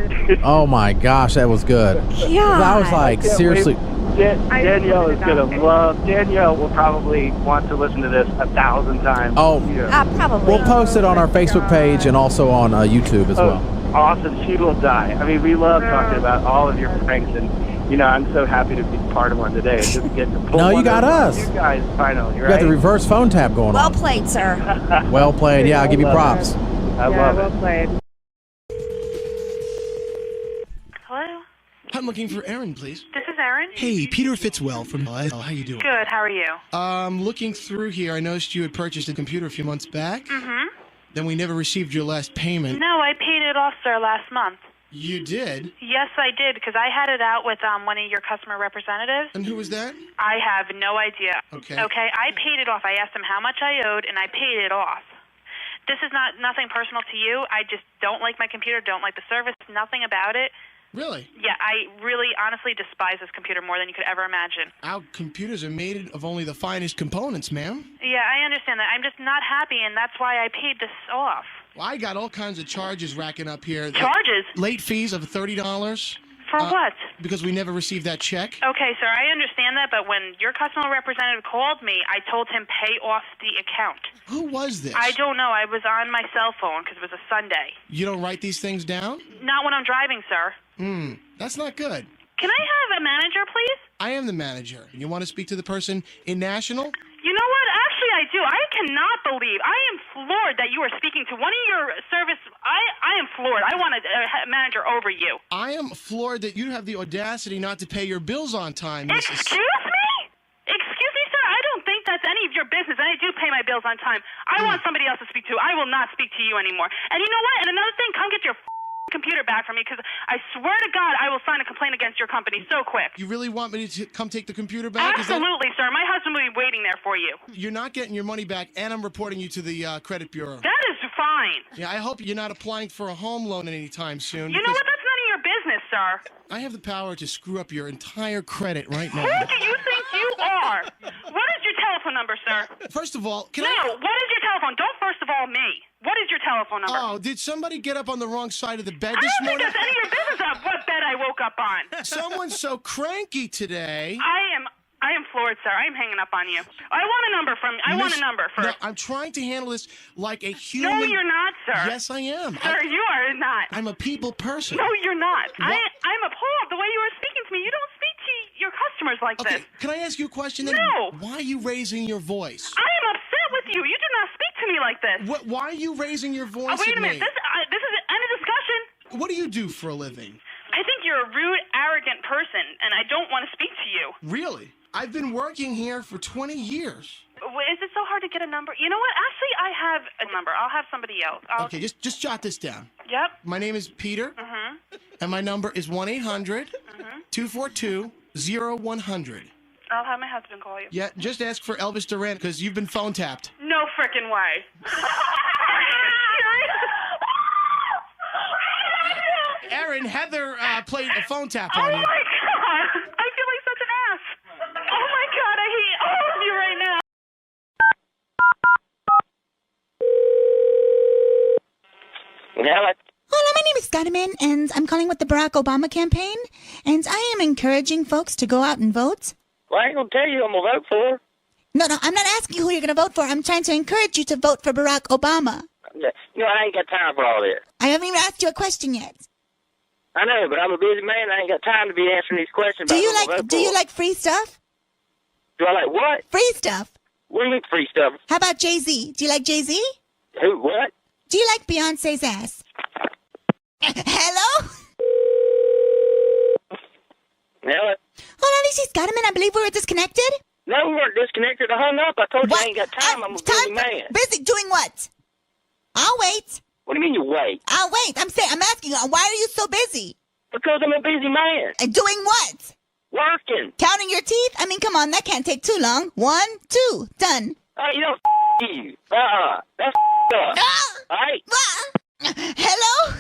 Oh, my gosh, that was good. Yeah. I was like, seriously... Danielle is going to love. Danielle will probably want to listen to this 1,000 times. Oh, probably. We'll post it on our Facebook page and also on YouTube as well. Awesome. She will die. I mean, we love talking about all of your pranks, and, you know, I'm so happy to be part of one today. And just get to pull No, you one got over us. You guys, finally, You right? got the reverse phone tap going Well on. played, sir. Well played. Yeah, I'll give you props. I love well it. played. Hello? I'm looking for Erin, please. This is Erin. Hey, Peter Fitzwell from... how you doing? Good, how are you? Looking through here, I noticed you had purchased a computer a few months back. Mm-hmm. Then we never received your last payment. No, I paid it off, sir, last month. You did? Yes, I did, because I had it out with one of your customer representatives. And who was that? I have no idea. Okay. Okay, I paid it off. I asked him how much I owed, and I paid it off. This is nothing personal to you. I just don't like my computer, don't like the service, nothing about it. Really? Yeah, I really honestly despise this computer more than you could ever imagine. Our computers are made of only the finest components, ma'am. Yeah, I understand that. I'm just not happy, and that's why I paid this off. Well, I got all kinds of charges racking up here. Charges? Late fees of $30. For what? Because we never received that check. Okay, sir, I understand that, but when your customer representative called me, I told him pay off the account. Who was this? I don't know. I was on my cell phone because it was a Sunday. You don't write these things down? Not when I'm driving, sir. That's not good. Can I have a manager, please? I am the manager. You want to speak to the person in National? You know what? Actually, I do. I cannot believe. I am floored that you are speaking to one of your service. I am floored. I want a manager over you. I am floored that you have the audacity not to pay your bills on time, Mrs. Excuse me? Excuse me, sir? I don't think that's any of your business, and I do pay my bills on time. I want somebody else to speak to. I will not speak to you anymore. And you know what? And another thing, come get your computer back from me, because I swear to God I will sign a complaint against your company so quick. You really want me to come take the computer back? Absolutely, sir. My husband will be waiting there for you. You're not getting your money back, and I'm reporting you to the credit bureau. That is fine. Yeah, I hope you're not applying for a home loan anytime soon. You know what? That's none of your business, sir. I have the power to screw up your entire credit right now. Who do you think you are? What is your telephone number, sir? First of all, what is your telephone? Don't first of all me. What is your telephone number? Oh, did somebody get up on the wrong side of the bed this I don't morning? think that's any of your business of what bed I woke up on. Someone's so cranky today. I am floored, sir. I am hanging up on you. I want a number from. I want a number No, first. I'm trying to handle this like a human. No, you're not, sir. Yes, I am. Sir, you are not. I'm a people person. No, you're not. What? I'm appalled the way you are speaking to me. You don't speak to your customers like Okay, this. can I ask you a question then? No. Why are you raising your voice? I am upset with you. You do not speak to me like this. Why are you raising your voice Wait at a minute. me? This is end of discussion. What do you do for a living? I think you're a rude, arrogant person, and I don't want to speak to you. Really? I've been working here for 20 years. Is it so get a number? You know what? Actually, I have a number. I'll have somebody else. Okay, just jot this down. Yep. My name is Peter, Mm-hmm. and my number is 1-800-242-0100. I'll have my husband call you. Yeah, just ask for Elvis Duran because you've been phone tapped. No frickin' way. Aaron, Heather played a phone tap on Oh you. my god! I feel like such an ass. Oh my god, I hate all of you right now. Hello. Hola, my name is Scottiman, and I'm calling with the Barack Obama campaign, and I am encouraging folks to go out and vote. Well, I ain't gonna tell you who I'm gonna vote for. No, I'm not asking you who you're going to vote for. I'm trying to encourage you to vote for Barack Obama. No, I ain't got time for all this. I haven't even asked you a question yet. I know, but I'm a busy man. I ain't got time to be answering these questions. Do about you who I'm gonna like vote Do you for. like free stuff? Do I like what? Free stuff. What do you mean free stuff? How about Jay-Z? Do you like Jay-Z? Who? What? Do you like Beyonce's ass? Hello? Hello. Hola, this is Scottiman. I believe we were disconnected. No, we weren't disconnected. I hung up. I told you I ain't got time. I'm a busy man. Busy doing what? I'll wait. What do you mean you wait? I'll wait. I'm asking you, why are you so busy? Because I'm a busy man. And doing what? Working. Counting your teeth? I mean, come on, that can't take too long. 1, 2, done. You know, you. That's up. All right. Hello?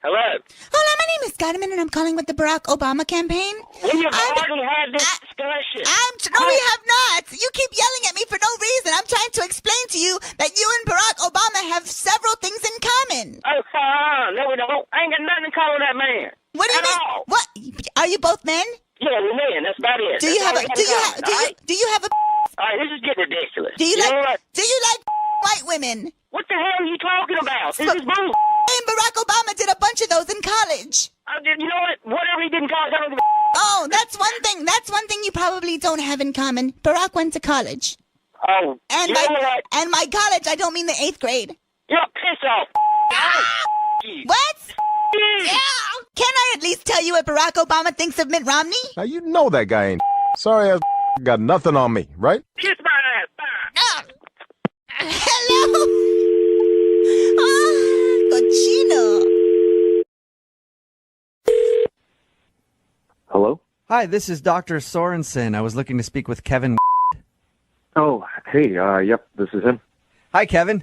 Hello. Hola, my name is Scottiman, and I'm calling with the Barack Obama campaign. We have already had this discussion. No, we have not. You keep yelling at me for no reason. I'm trying to explain to you that you and Barack Obama have several things in common. Oh, no, we don't. I ain't got nothing in common with that man. What do you mean? All. What? Are you both men? Yeah, we're men. That's about it. Do you have a? Do you have a? All right, this is getting ridiculous. Do you know like? what? Do you like white women? What the hell are you talking about? This is bull. And Barack Obama did a bunch of those in college. You know what? Whatever he did in college, I don't give a. Oh, that's one thing. That's one thing you probably don't have in common. Barack went to college. Oh, And you know what? and my college, I don't mean the 8th grade. You're piss off. What? Yeah. Can I at least tell you what Barack Obama thinks of Mitt Romney? Now, you know that guy ain't sorry ass got nothing on me, right? Kiss my ass. Bye. Hello? Cochino. Hello? Hi, this is Dr. Sorensen. I was looking to speak with Kevin. Oh, hey, yep, this is him. Hi, Kevin.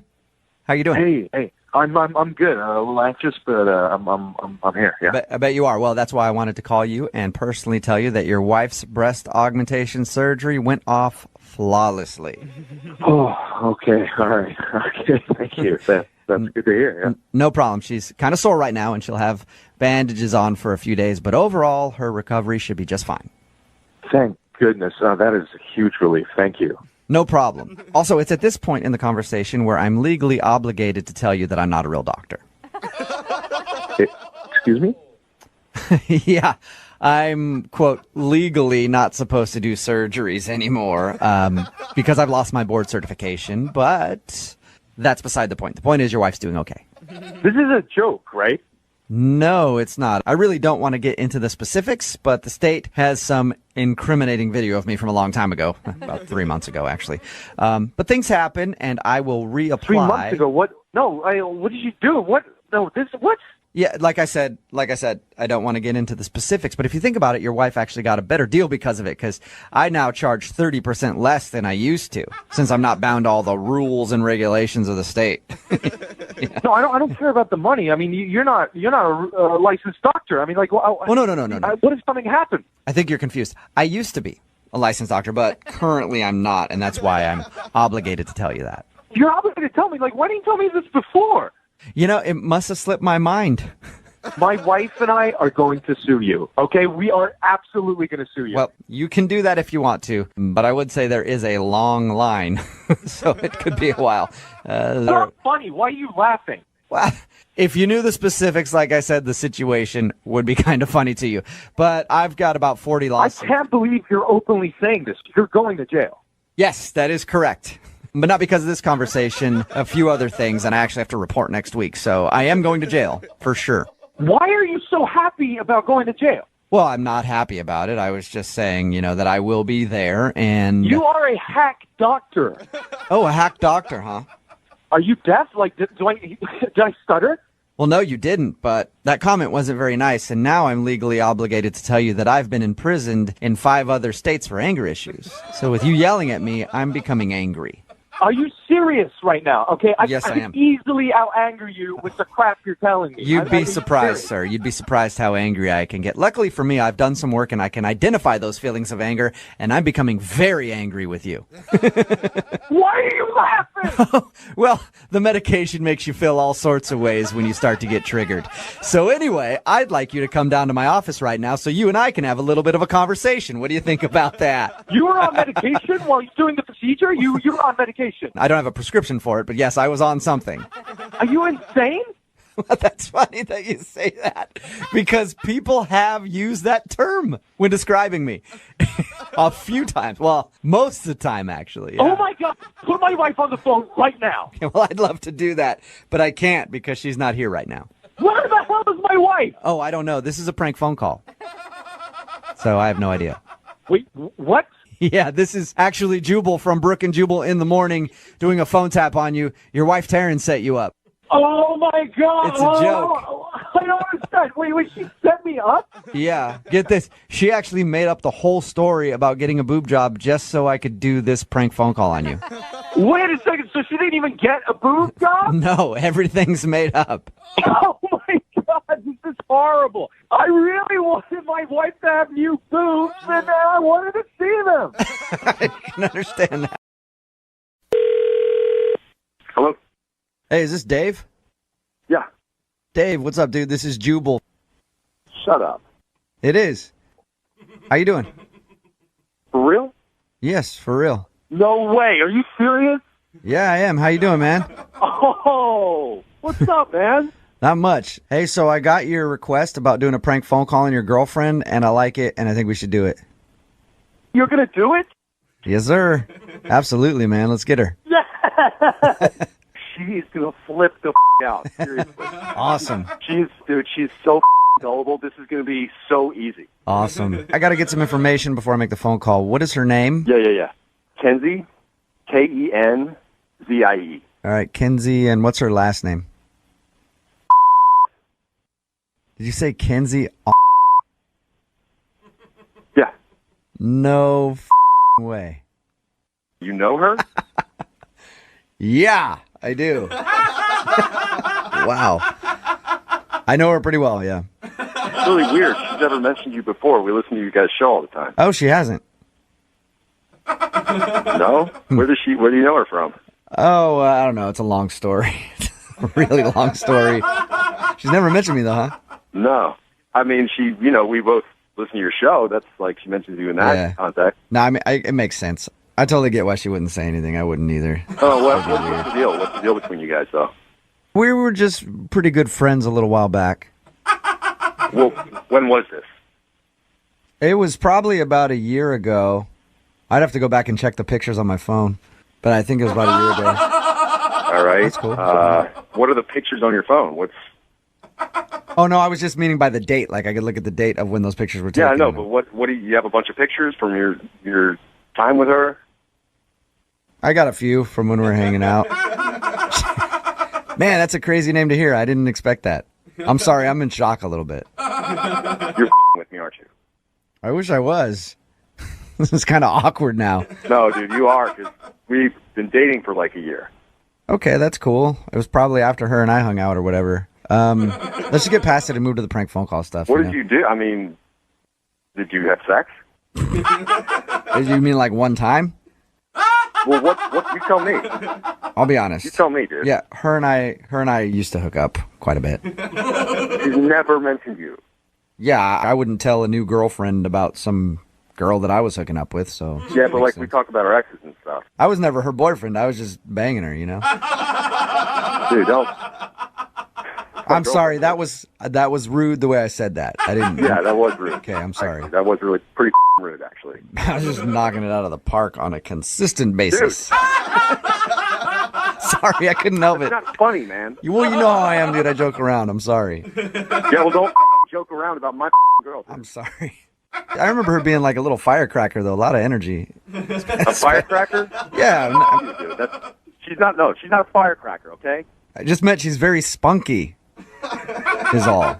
How you doing? Hey, I'm good. A little anxious, but I'm here. Yeah. I bet you are. Well, that's why I wanted to call you and personally tell you that your wife's breast augmentation surgery went off flawlessly. Oh, okay, all right, okay, thank you. That's good to hear. Yeah. No problem. She's kind of sore right now, and she'll have bandages on for a few days, but overall, her recovery should be just fine. Thank goodness. That is a huge relief. Thank you. No problem. Also, it's at this point in the conversation where I'm legally obligated to tell you that I'm not a real doctor. Excuse me? Yeah, I'm, quote, legally not supposed to do surgeries anymore because I've lost my board certification, but that's beside the point. The point is your wife's doing okay. This is a joke, right? No, it's not. I really don't want to get into the specifics, but the state has some incriminating video of me from a long time ago, about 3 months ago, actually. But things happen, and I will reapply. 3 months ago? What? No, what did you do? What? No, what? Yeah, like I said, I don't want to get into the specifics, but if you think about it, your wife actually got a better deal because of it, because I now charge 30% less than I used to, since I'm not bound to all the rules and regulations of the state. Yeah. No, I don't care about the money. I mean, you're not a licensed doctor. I mean, like, no. What if something happened? I think you're confused. I used to be a licensed doctor, but currently I'm not, and that's why I'm obligated to tell you that. You're obligated to tell me. Like, why didn't you tell me this before? You know, it must have slipped my mind. My wife and I are going to sue you, okay? We are absolutely going to sue you. Well, you can do that if you want to, but I would say there is a long line, so it could be a while. Not funny. Why are you laughing? Well, if you knew the specifics, like I said, the situation would be kind of funny to you. But I've got about 40 lawsuits. I can't believe you're openly saying this. You're going to jail. Yes, that is correct. But not because of this conversation, a few other things, and I actually have to report next week. So I am going to jail, for sure. Why are you so happy about going to jail? Well, I'm not happy about it. I was just saying, that I will be there and... You are a hack doctor. Oh, a hack doctor, huh? Are you deaf? Like, did I stutter? Well, no, you didn't, but that comment wasn't very nice, and now I'm legally obligated to tell you that I've been imprisoned in 5 other states for anger issues. So with you yelling at me, I'm becoming angry. Are you serious right now? Okay, Yes, I am. can easily out-anger you with the crap you're telling me. You'd be I'm surprised, serious. sir. You'd be surprised how angry I can get. Luckily for me, I've done some work and I can identify those feelings of anger, and I'm becoming very angry with you. Why are you laughing? Well, the medication makes you feel all sorts of ways when you start to get triggered. So anyway, I'd like you to come down to my office right now so you and I can have a little bit of a conversation. What do you think about that? You were on medication while you're doing the procedure? You were on medication. I don't have a prescription for it, but yes, I was on something. Are you insane? Well, that's funny that you say that because people have used that term when describing me a few times. Well, most of the time, actually. Yeah. Oh, my God. Put my wife on the phone right now. Well, I'd love to do that, but I can't because she's not here right now. Where the hell is my wife? Oh, I don't know. This is a prank phone call. So I have no idea. Wait, what? Yeah, this is actually Jubal from Brook and Jubal in the Morning doing a phone tap on you. Your wife Taryn set you up. Oh, my God. It's a joke. I don't understand. Wait, she set me up? Yeah, get this. She actually made up the whole story about getting a boob job just so I could do this prank phone call on you. Wait a second. So she didn't even get a boob job? No, everything's made up. Oh, my God. This is horrible. I really wanted my wife to have new boobs, and I wanted to see them. I can understand that. Hello? Hey, is this Dave? Yeah. Dave, what's up, dude? This is Jubal. Shut up. It is. How you doing? For real? Yes, for real. No way. Are you serious? Yeah, I am. How you doing, man? Oh, what's up, man? Not much. Hey, so I got your request about doing a prank phone call on your girlfriend, and I like it, and I think we should do it. You're going to do it? Yes, sir. Absolutely, man. Let's get her. Yeah. She's going to flip the out. Seriously. Awesome. She's so gullible. This is going to be so easy. Awesome. I got to get some information before I make the phone call. What is her name? Yeah. Kenzie, Kenzie. All right, Kenzie, and what's her last name? Did you say Kenzie? Yeah. No way. You know her? Yeah, I do. Wow. I know her pretty well, yeah. It's really weird. She's never mentioned you before. We listen to you guys' show all the time. Oh, she hasn't. No? Where do you know her from? Oh, I don't know. It's a long story. It's a really long story. She's never mentioned me, though, huh? No. I mean, we both listen to your show. That's like she mentions you in that context. No, I mean, it makes sense. I totally get why she wouldn't say anything. I wouldn't either. Oh, what's the deal? What's the deal between you guys, though? We were just pretty good friends a little while back. Well, when was this? It was probably about a year ago. I'd have to go back and check the pictures on my phone, but I think it was about a year ago. All right. That's cool. What are the pictures on your phone? Oh, no, I was just meaning by the date. Like, I could look at the date of when those pictures were taken. Yeah, I know, but what do you have a bunch of pictures from your time with her? I got a few from when we were hanging out. Man, that's a crazy name to hear. I didn't expect that. I'm sorry. I'm in shock a little bit. You're with me, aren't you? I wish I was. This is kind of awkward now. No, dude, you are, because we've been dating for like a year. Okay, that's cool. It was probably after her and I hung out or whatever. Let's just get past it and move to the prank phone call stuff. What did you do? I mean, did you have sex? You mean like one time? Well, what you tell me. I'll be honest. You tell me, dude. Yeah, her and I used to hook up quite a bit. She's never mentioned you. Yeah, I wouldn't tell a new girlfriend about some girl that I was hooking up with, so. Yeah, but like we talk about our exes and stuff. I was never her boyfriend. I was just banging her, you know? Dude, don't. I'm sorry. That was rude the way I said that. I didn't. Yeah, that was rude. Okay, I'm sorry. That was really pretty rude, actually. I was just knocking it out of the park on a consistent basis. Sorry, I couldn't help it. It's not funny, man. Well, you know how I am, dude. I joke around. I'm sorry. Yeah, well, don't joke around about my girl. I'm sorry. I remember her being like a little firecracker, though. A lot of energy. A firecracker? Yeah. She's not a firecracker, okay? I just meant she's very spunky, is all.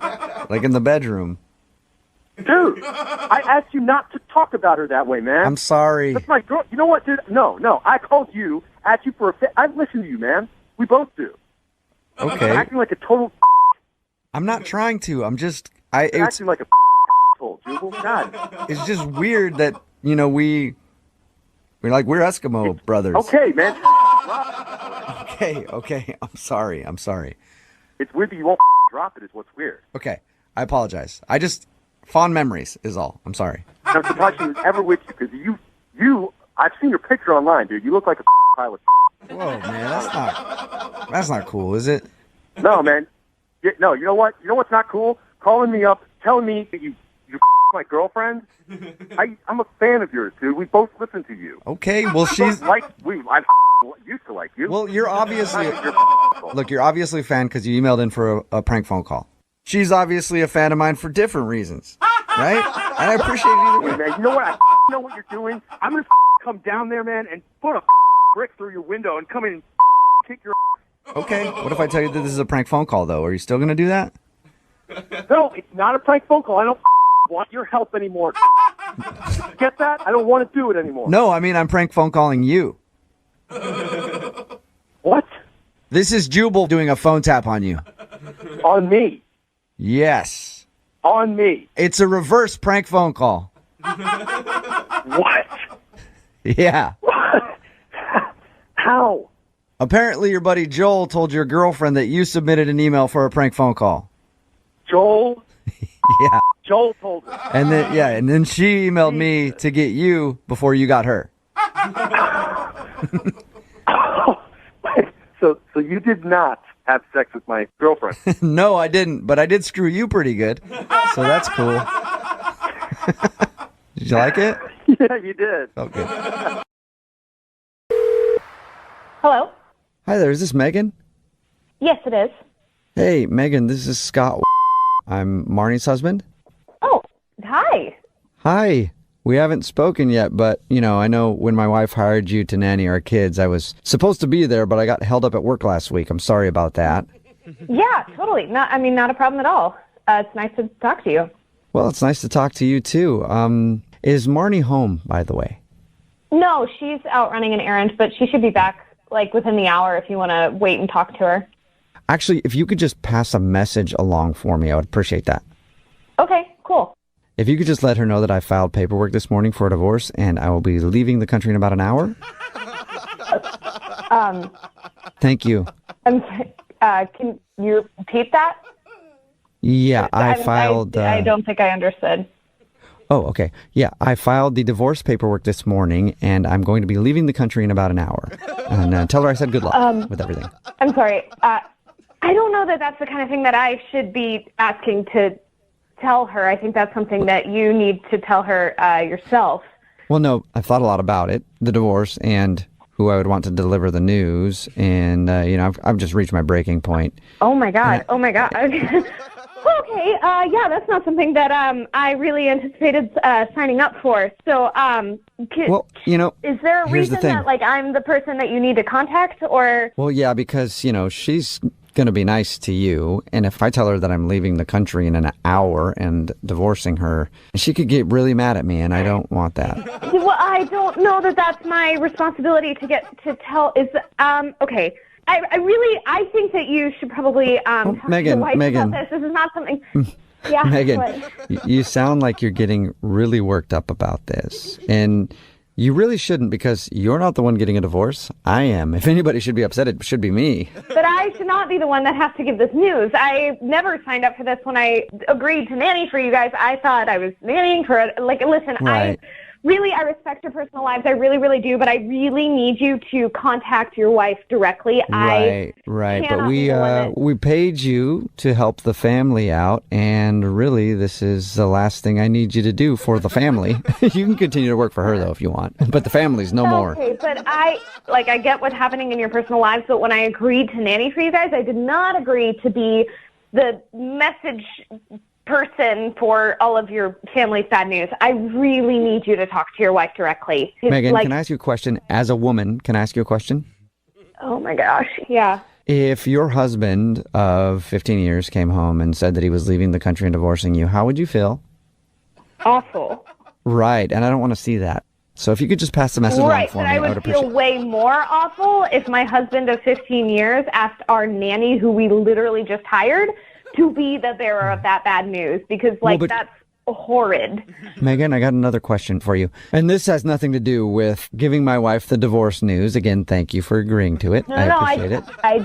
Like in the bedroom. Dude, I asked you not to talk about her that way, man. I'm sorry. That's my girl. You know what, dude? No. I called you, asked you for a I listened to you, man. We both do. Okay. You're acting like a total. I'm not trying to. I'm just. You're acting like a Jubal. God. It's just weird that, we're Eskimo brothers. Okay, man. Okay. I'm sorry. It's weird that you won't drop it is what's weird. Okay. I apologize. Fond memories is all. I'm sorry. I'm surprised she was ever with you because I've seen your picture online, dude. You look like a pilot. Whoa, man, that's not cool, is it? No, man. No, you know what? You know what's not cool? Calling me up, telling me that you my girlfriend. I'm a fan of yours, dude. We both listen to you. Okay, well, she's I used to like you. Well, you're obviously you're obviously a fan because you emailed in for a prank phone call. She's obviously a fan of mine for different reasons, right? And I appreciate it either way. Man, you know what? I know what you're doing. I'm gonna come down there, man, and put a brick through your window and come in and kick your. Okay. What if I tell you that this is a prank phone call, though? Are you still gonna do that? No, it's not a prank phone call. I don't want your help anymore. Get that? I don't want to do it anymore. No, I mean I'm prank phone calling you. What? This is Jubal doing a phone tap on you. On me? Yes. On me? It's a reverse prank phone call. What? Yeah. What? How? Apparently your buddy Joel told your girlfriend that you submitted an email for a prank phone call. Joel? Yeah. Joel told her. And then she emailed me to get you before you got her. So you did not have sex with my girlfriend? No, I didn't, but I did screw you pretty good. So that's cool. Did you like it? Yeah, you did. Okay. Hello? Hi there, is this Megan? Yes, it is. Hey, Megan, this is Scott. I'm Marnie's husband. Oh, hi. Hi. We haven't spoken yet, but, I know when my wife hired you to nanny our kids, I was supposed to be there, but I got held up at work last week. I'm sorry about that. Yeah, totally. Not a problem at all. It's nice to talk to you. Well, it's nice to talk to you, too. Is Marnie home, by the way? No, she's out running an errand, but she should be back, within the hour if you want to wait and talk to her. Actually, if you could just pass a message along for me, I would appreciate that. Okay, cool. If you could just let her know that I filed paperwork this morning for a divorce and I will be leaving the country in about an hour. Thank you. Can you repeat that? Yeah, I filed... I don't think I understood. Oh, okay. Yeah, I filed the divorce paperwork this morning and I'm going to be leaving the country in about an hour. And tell her I said good luck with everything. I'm sorry. I don't know that that's the kind of thing that I should be asking to tell her. I think that's something that you need to tell her yourself. Well, no, I've thought a lot about it, the divorce, and who I would want to deliver the news. And, I've just reached my breaking point. Oh, my God. Okay. Yeah, that's not something that I really anticipated signing up for. So, is there a reason that, I'm the person that you need to contact, or? Well, yeah, because, she's going to be nice to you, and if I tell her that I'm leaving the country in an hour and divorcing her, she could get really mad at me, and I don't want that. Well, I don't know that that's my responsibility to tell. Okay. I think that you should probably talk to your wife about this. This is not something. Yeah, Megan, you sound like you're getting really worked up about this, and you really shouldn't, because you're not the one getting a divorce. I am. If anybody should be upset, it should be me. But I should not be the one that has to give this news. I never signed up for this when I agreed to nanny for you guys. I thought I was nannying for listen, right. I respect your personal lives. I really, really do. But I really need you to contact your wife directly. Right. But we paid you to help the family out, and really, this is the last thing I need you to do for the family. You can continue to work for her though if you want, but the family's no more. Okay, but I get what's happening in your personal lives. But when I agreed to nanny for you guys, I did not agree to be the message person for all of your family's bad news. I really need you to talk to your wife directly. Megan, can I ask you a question? As a woman, can I ask you a question? Oh my gosh, yeah. If your husband of 15 years came home and said that he was leaving the country and divorcing you, how would you feel? Awful. Right, and I don't want to see that. So if you could just pass the message along for me, I would feel way more awful if my husband of 15 years asked our nanny, who we literally just hired, to be the bearer of that bad news, because that's horrid. Megan, I got another question for you. And this has nothing to do with giving my wife the divorce news. Again, thank you for agreeing to it. I appreciate it. I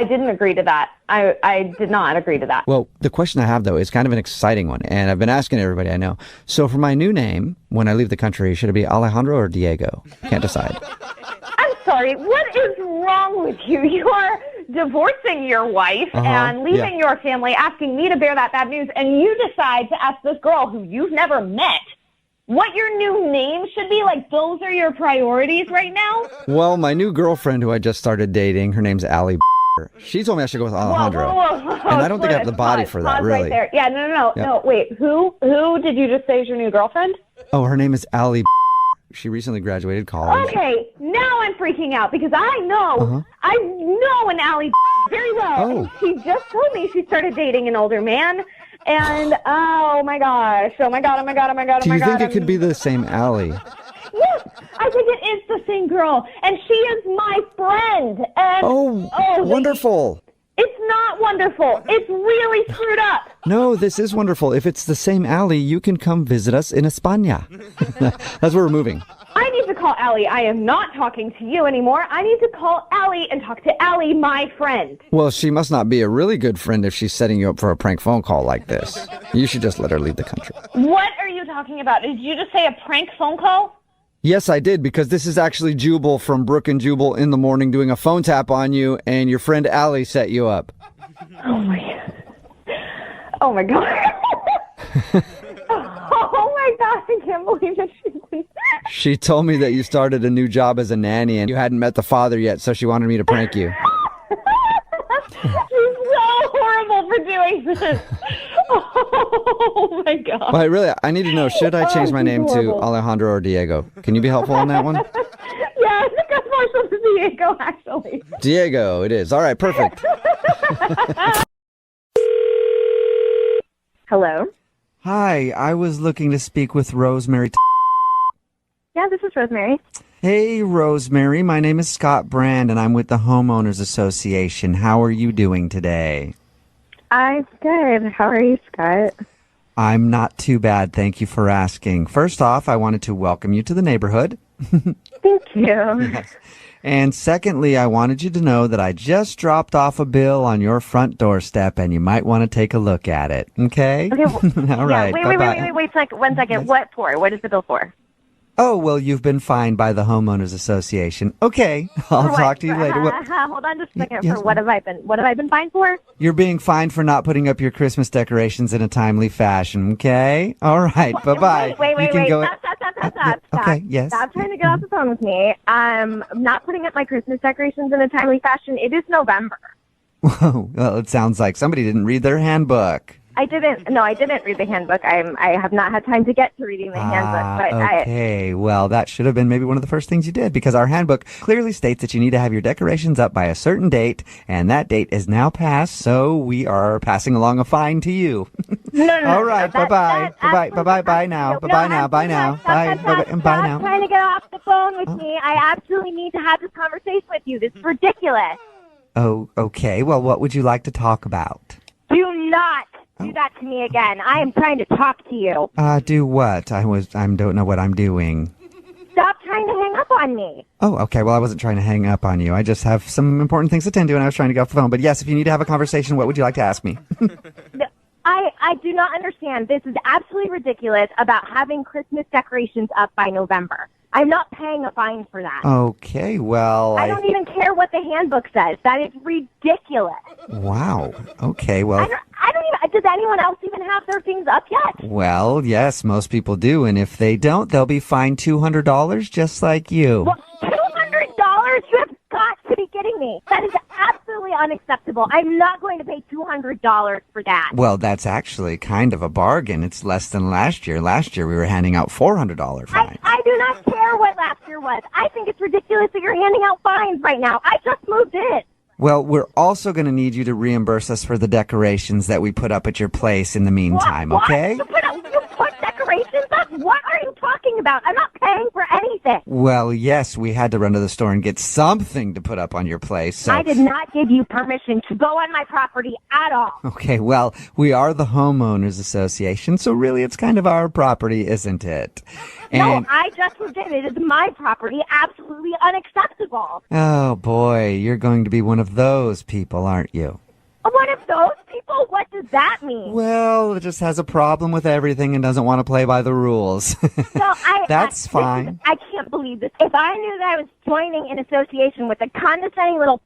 didn't agree to that. I did not agree to that. Well, the question I have, though, is kind of an exciting one, and I've been asking everybody I know. So for my new name, when I leave the country, should it be Alejandro or Diego? Can't decide. I'm sorry. What is wrong with you? You are divorcing your wife and leaving your family, asking me to bear that bad news, and you decide to ask this girl who you've never met what your new name should be? Like, those are your priorities right now? Well, my new girlfriend who I just started dating, her name's Allie. She told me I should go with Alejandro. Whoa. And I don't think I have the body for that, really. Right there. Yeah, no, wait. Who did you just say is your new girlfriend? Oh, her name is Allie. She recently graduated college. Okay, now I'm freaking out because I know an Allie very well. Oh. And she just told me she started dating an older man. And oh my god. Do you think it could be the same Allie? Yes, I think it is the same girl. And she is my friend. And wonderful. It's not wonderful. It's really screwed up. No, this is wonderful. If it's the same Allie, you can come visit us in España. That's where we're moving. I need to call Allie. I am not talking to you anymore. I need to call Allie and talk to Allie, my friend. Well, she must not be a really good friend if she's setting you up for a prank phone call like this. You should just let her leave the country. What are you talking about? Did you just say a prank phone call? Yes, I did, because this is actually Jubal from Brooke and Jubal in the Morning doing a phone tap on you, and your friend Allie set you up. Oh, my God. Oh, my God. Oh, my God. I can't believe that she's been... She told me that you started a new job as a nanny, and you hadn't met the father yet, so she wanted me to prank you. She's so horrible for doing this. Oh, my God. Well, I need to know, should I change my name to Alejandro or Diego? Can you be helpful on that one? Yeah, I think I'm partial to Diego, actually. Diego, it is. All right, perfect. Hello? Hi, I was looking to speak with Rosemary. Yeah, this is Rosemary. Hey, Rosemary. My name is Scott Brand, and I'm with the Homeowners Association. How are you doing today? I'm good. How are you, Scott? I'm not too bad. Thank you for asking. First off, I wanted to welcome you to the neighborhood. Thank you. Yes. And secondly, I wanted you to know that I just dropped off a bill on your front doorstep, and you might want to take a look at it. Okay? Okay. All right. Wait, one second. What for? What is the bill for? Oh, well, you've been fined by the Homeowners Association. Okay, I'll talk to you later. Hold on just a second. Yes, what have I been fined for? You're being fined for not putting up your Christmas decorations in a timely fashion, okay? All right, bye-bye. Wait. Stop. Okay, yes. Stop trying to get off the phone with me. I'm not putting up my Christmas decorations in a timely fashion. It is November. Whoa, well, it sounds like somebody didn't read their handbook. I didn't read the handbook. I have not had time to get to reading the handbook. But okay, well, that should have been maybe one of the first things you did, because our handbook clearly states that you need to have your decorations up by a certain date, and that date is now passed, so we are passing along a fine to you. No. All right, bye-bye. Bye now. Bye now. Bye now. Bye now. Trying to get off the phone with me. I absolutely need to have this conversation with you. This is ridiculous. Oh, okay. Well, what would you like to talk about? Do not do that to me again. I am trying to talk to you. Do what? I don't know what I'm doing. Stop trying to hang up on me. Oh, okay. Well, I wasn't trying to hang up on you. I just have some important things to attend to, and I was trying to get off the phone. But yes, if you need to have a conversation, what would you like to ask me? I do not understand. This is absolutely ridiculous about having Christmas decorations up by November. I'm not paying a fine for that. Okay, well, I don't even care what the handbook says. That is ridiculous. Wow. Okay, well, I don't even. Does anyone else even have their things up yet? Well, yes, most people do, and if they don't, they'll be fined $200, just like you. Well, $200? You have got to be kidding me. That is absolutely unacceptable. I'm not going to pay $200 for that. Well, that's actually kind of a bargain. It's less than last year. Last year we were handing out $400 fines. I do not care what last year was. I think it's ridiculous that you're handing out fines right now. I just moved in. Well, we're also going to need you to reimburse us for the decorations that we put up at your place in the meantime, okay? You put decorations up? What are you talking about? I'm not paying for anything. Well, yes, we had to run to the store and get something to put up on your place. So. I did not give you permission to go on my property at all. Okay, well, we are the homeowners association, so really it's kind of our property, isn't it? And, no, I just moved in. It is my property. Absolutely unacceptable. oh, boy, you're going to be one of those people, aren't you? One of those people? What does that mean? Well, it just has a problem with everything and doesn't want to play by the rules. That's fine. I can't believe this. If I knew that I was joining an association with a condescending little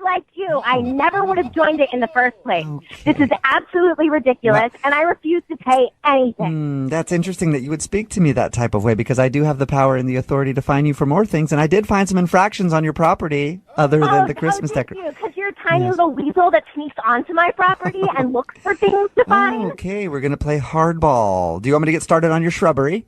like you, I never would have joined it in the first place. Okay. This is absolutely ridiculous, and I refuse to pay anything. That's interesting that you would speak to me that type of way, because I do have the power and the authority to fine you for more things, and I did find some infractions on your property other than the Christmas decoration. Because you're a tiny little weasel that sneaks onto my property and looks for things to fine. Okay, we're going to play hardball. Do you want me to get started on your shrubbery?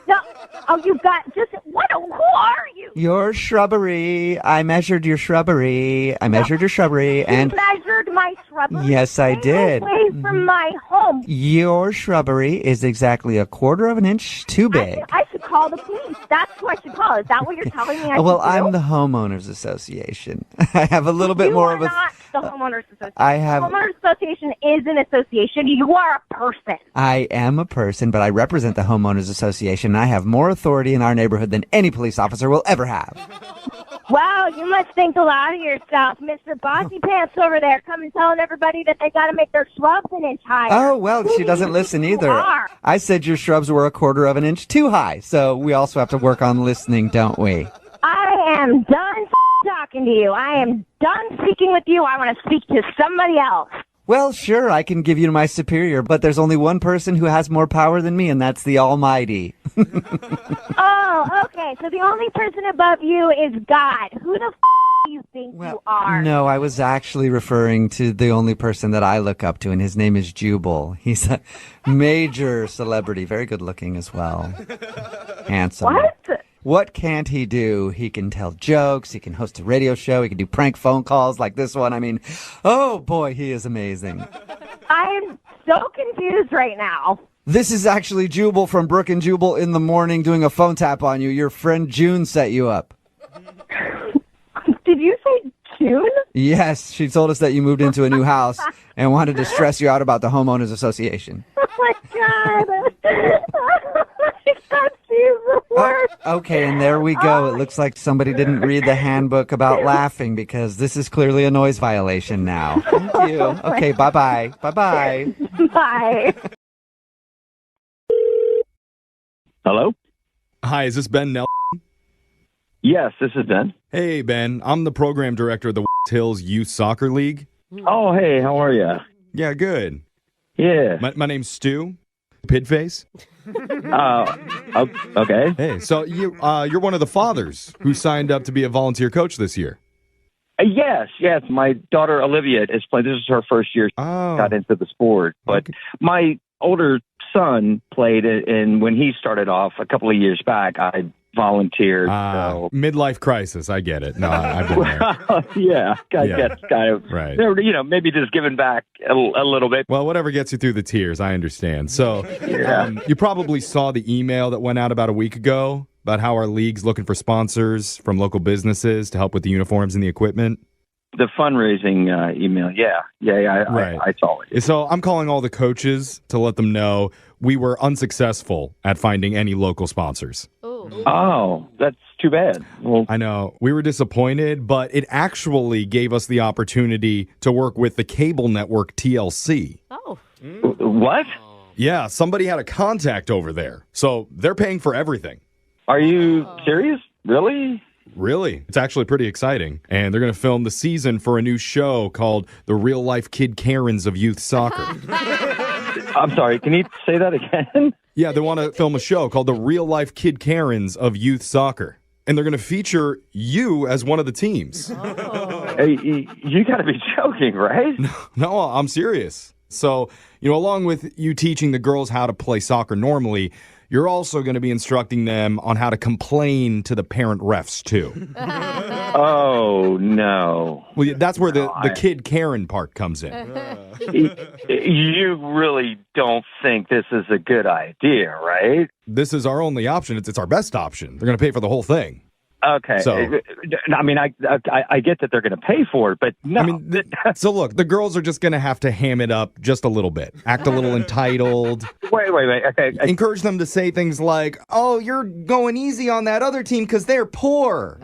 No. Oh, you've got just what? Who are you? Your shrubbery. I measured your shrubbery. I measured your shrubbery, and you measured my shrubbery. Yes, I did. Away from my home. Your shrubbery is exactly 1/4 of an inch too big. I should call the police. That's who I should call. Is that what you're telling me? Well, I'm the homeowners association. I have a little bit more of a. Not the homeowners association. I have. The homeowners association is an association. You are a person. I am a person, but I represent the homeowners association. And I have more authority in our neighborhood than any police officer will ever have. Wow, you must think a lot of yourself, Mr. Bossy Pants over there, coming telling everybody that they got to make their shrubs an inch higher. Oh, well, she doesn't listen either. I said your shrubs were 1/4 of an inch too high, so we also have to work on listening, don't we? I am done talking to you. I am done speaking with you. I want to speak to somebody else. Well, sure, I can give you to my superior, but there's only one person who has more power than me, and that's the Almighty. Oh, okay. So the only person above you is God. Who the do you think you are? No, I was actually referring to the only person that I look up to, and his name is Jubal. He's a major celebrity, very good looking as well. Handsome. What? What can't he do? He can tell jokes, he can host a radio show, he can do prank phone calls like this one. I mean, oh boy, he is amazing. I am so confused right now. This is actually Jubal from Brook and Jubal in the Morning doing a phone tap on you. Your friend June set you up. Did you say June? Yes, she told us that you moved into a new house and wanted to stress you out about the homeowners association. Oh my God. Okay, and there we go. It looks like somebody didn't read the handbook about laughing, because this is clearly a noise violation now. Thank you. Okay, bye-bye. Bye-bye. Bye. Hello? Hi, is this Ben Nelson? Yes, this is Ben. Hey, Ben. I'm the program director of the Hills Youth Soccer League. Oh, hey, how are you? Yeah, good. Yeah. My name's Stu. Pidface. Okay. Hey, so you're one of the fathers who signed up to be a volunteer coach this year. Yes. My daughter Olivia is playing. This is her first year. Got into the sport, but my older son played it, and when he started off a couple of years back, I volunteered. So. Midlife crisis. I get it. No, I've been there. Yeah. That's kind of right. Maybe just giving back a little bit. Well, whatever gets you through the tears, I understand. So you probably saw the email that went out about a week ago about how our league's looking for sponsors from local businesses to help with the uniforms and the equipment. The fundraising email. Yeah. I saw it. So I'm calling all the coaches to let them know we were unsuccessful at finding any local sponsors. Oh, that's too bad. Well, I know. We were disappointed, but it actually gave us the opportunity to work with the cable network TLC. Oh. What? Yeah, somebody had a contact over there. So they're paying for everything. Are you serious? Really? Really. It's actually pretty exciting. And they're going to film the season for a new show called The Real Life Kid Karens of Youth Soccer. I'm sorry, can you say that again? Yeah, they want to film a show called The Real Life Kid Karens of Youth Soccer. And they're going to feature you as one of the teams. You got to be joking, right? No, I'm serious. So, along with you teaching the girls how to play soccer normally, you're also going to be instructing them on how to complain to the parent refs, too. Oh, no. Well, that's where the kid Karen part comes in. You really don't think this is a good idea, right? This is our only option. It's our best option. They're going to pay for the whole thing. Okay. So, I mean, I get that they're going to pay for it, but no. I mean, so look, the girls are just going to have to ham it up just a little bit. Act a little entitled. Wait. Okay. Encourage them to say things like, oh, you're going easy on that other team because they're poor.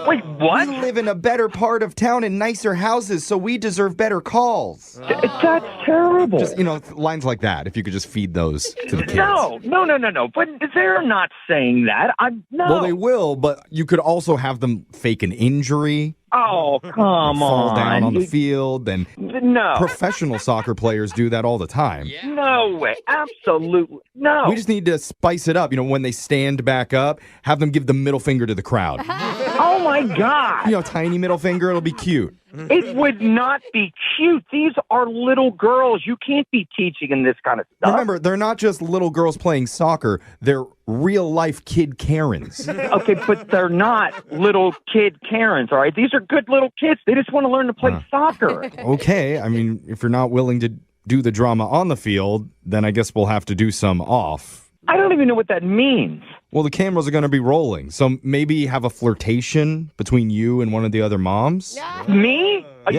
Wait, what? We live in a better part of town in nicer houses, so we deserve better calls. That's terrible. Just, lines like that, if you could just feed those to the kids. No. But they're not saying that. No. Well, they will, but you could also have them fake an injury. Oh, come on. Fall down on the field. And no. Professional soccer players do that all the time. No way. Absolutely. No. We just need to spice it up. When they stand back up, have them give the middle finger to the crowd. Oh, my God. Tiny middle finger. It'll be cute. It would not be cute. These are little girls. You can't be teaching them this kind of stuff. Remember, they're not just little girls playing soccer. They're real-life kid Karens. Okay, but they're not little kid Karens, all right? These are good little kids. They just want to learn to play soccer. Okay. I mean, if you're not willing to do the drama on the field, then I guess we'll have to do some off. I don't even know what that means. Well, the cameras are going to be rolling, so maybe have a flirtation between you and one of the other moms. Me? Are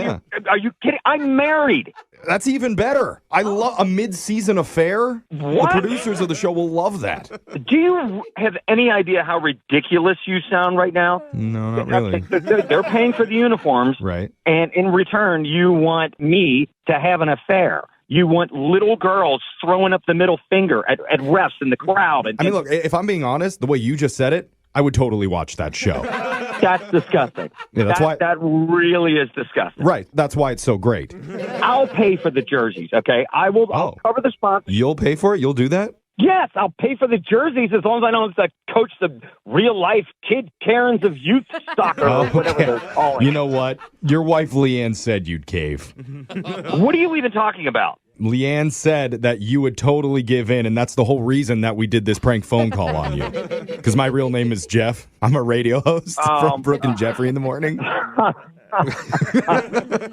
you kidding? I'm married. That's even better. I love a mid-season affair. What? The producers of the show will love that. Do you have any idea how ridiculous you sound right now? No, not really. They're paying for the uniforms. Right. And in return, you want me to have an affair. You want little girls throwing up the middle finger at refs in the crowd. I mean, look, if I'm being honest, the way you just said it, I would totally watch that show. That's disgusting. Yeah, that really is disgusting. Right. That's why it's so great. I'll pay for the jerseys, okay? I'll cover the sponsors. You'll pay for it? You'll do that? Yes, I'll pay for the jerseys as long as I don't have to coach the real-life kid Karens of youth soccer or whatever they're calling. You know what? Your wife, Leanne, said you'd cave. What are you even talking about? Leanne said that you would totally give in, and that's the whole reason that we did this prank phone call on you. Because my real name is Jeff. I'm a radio host from Brooke and Jeffrey in the morning.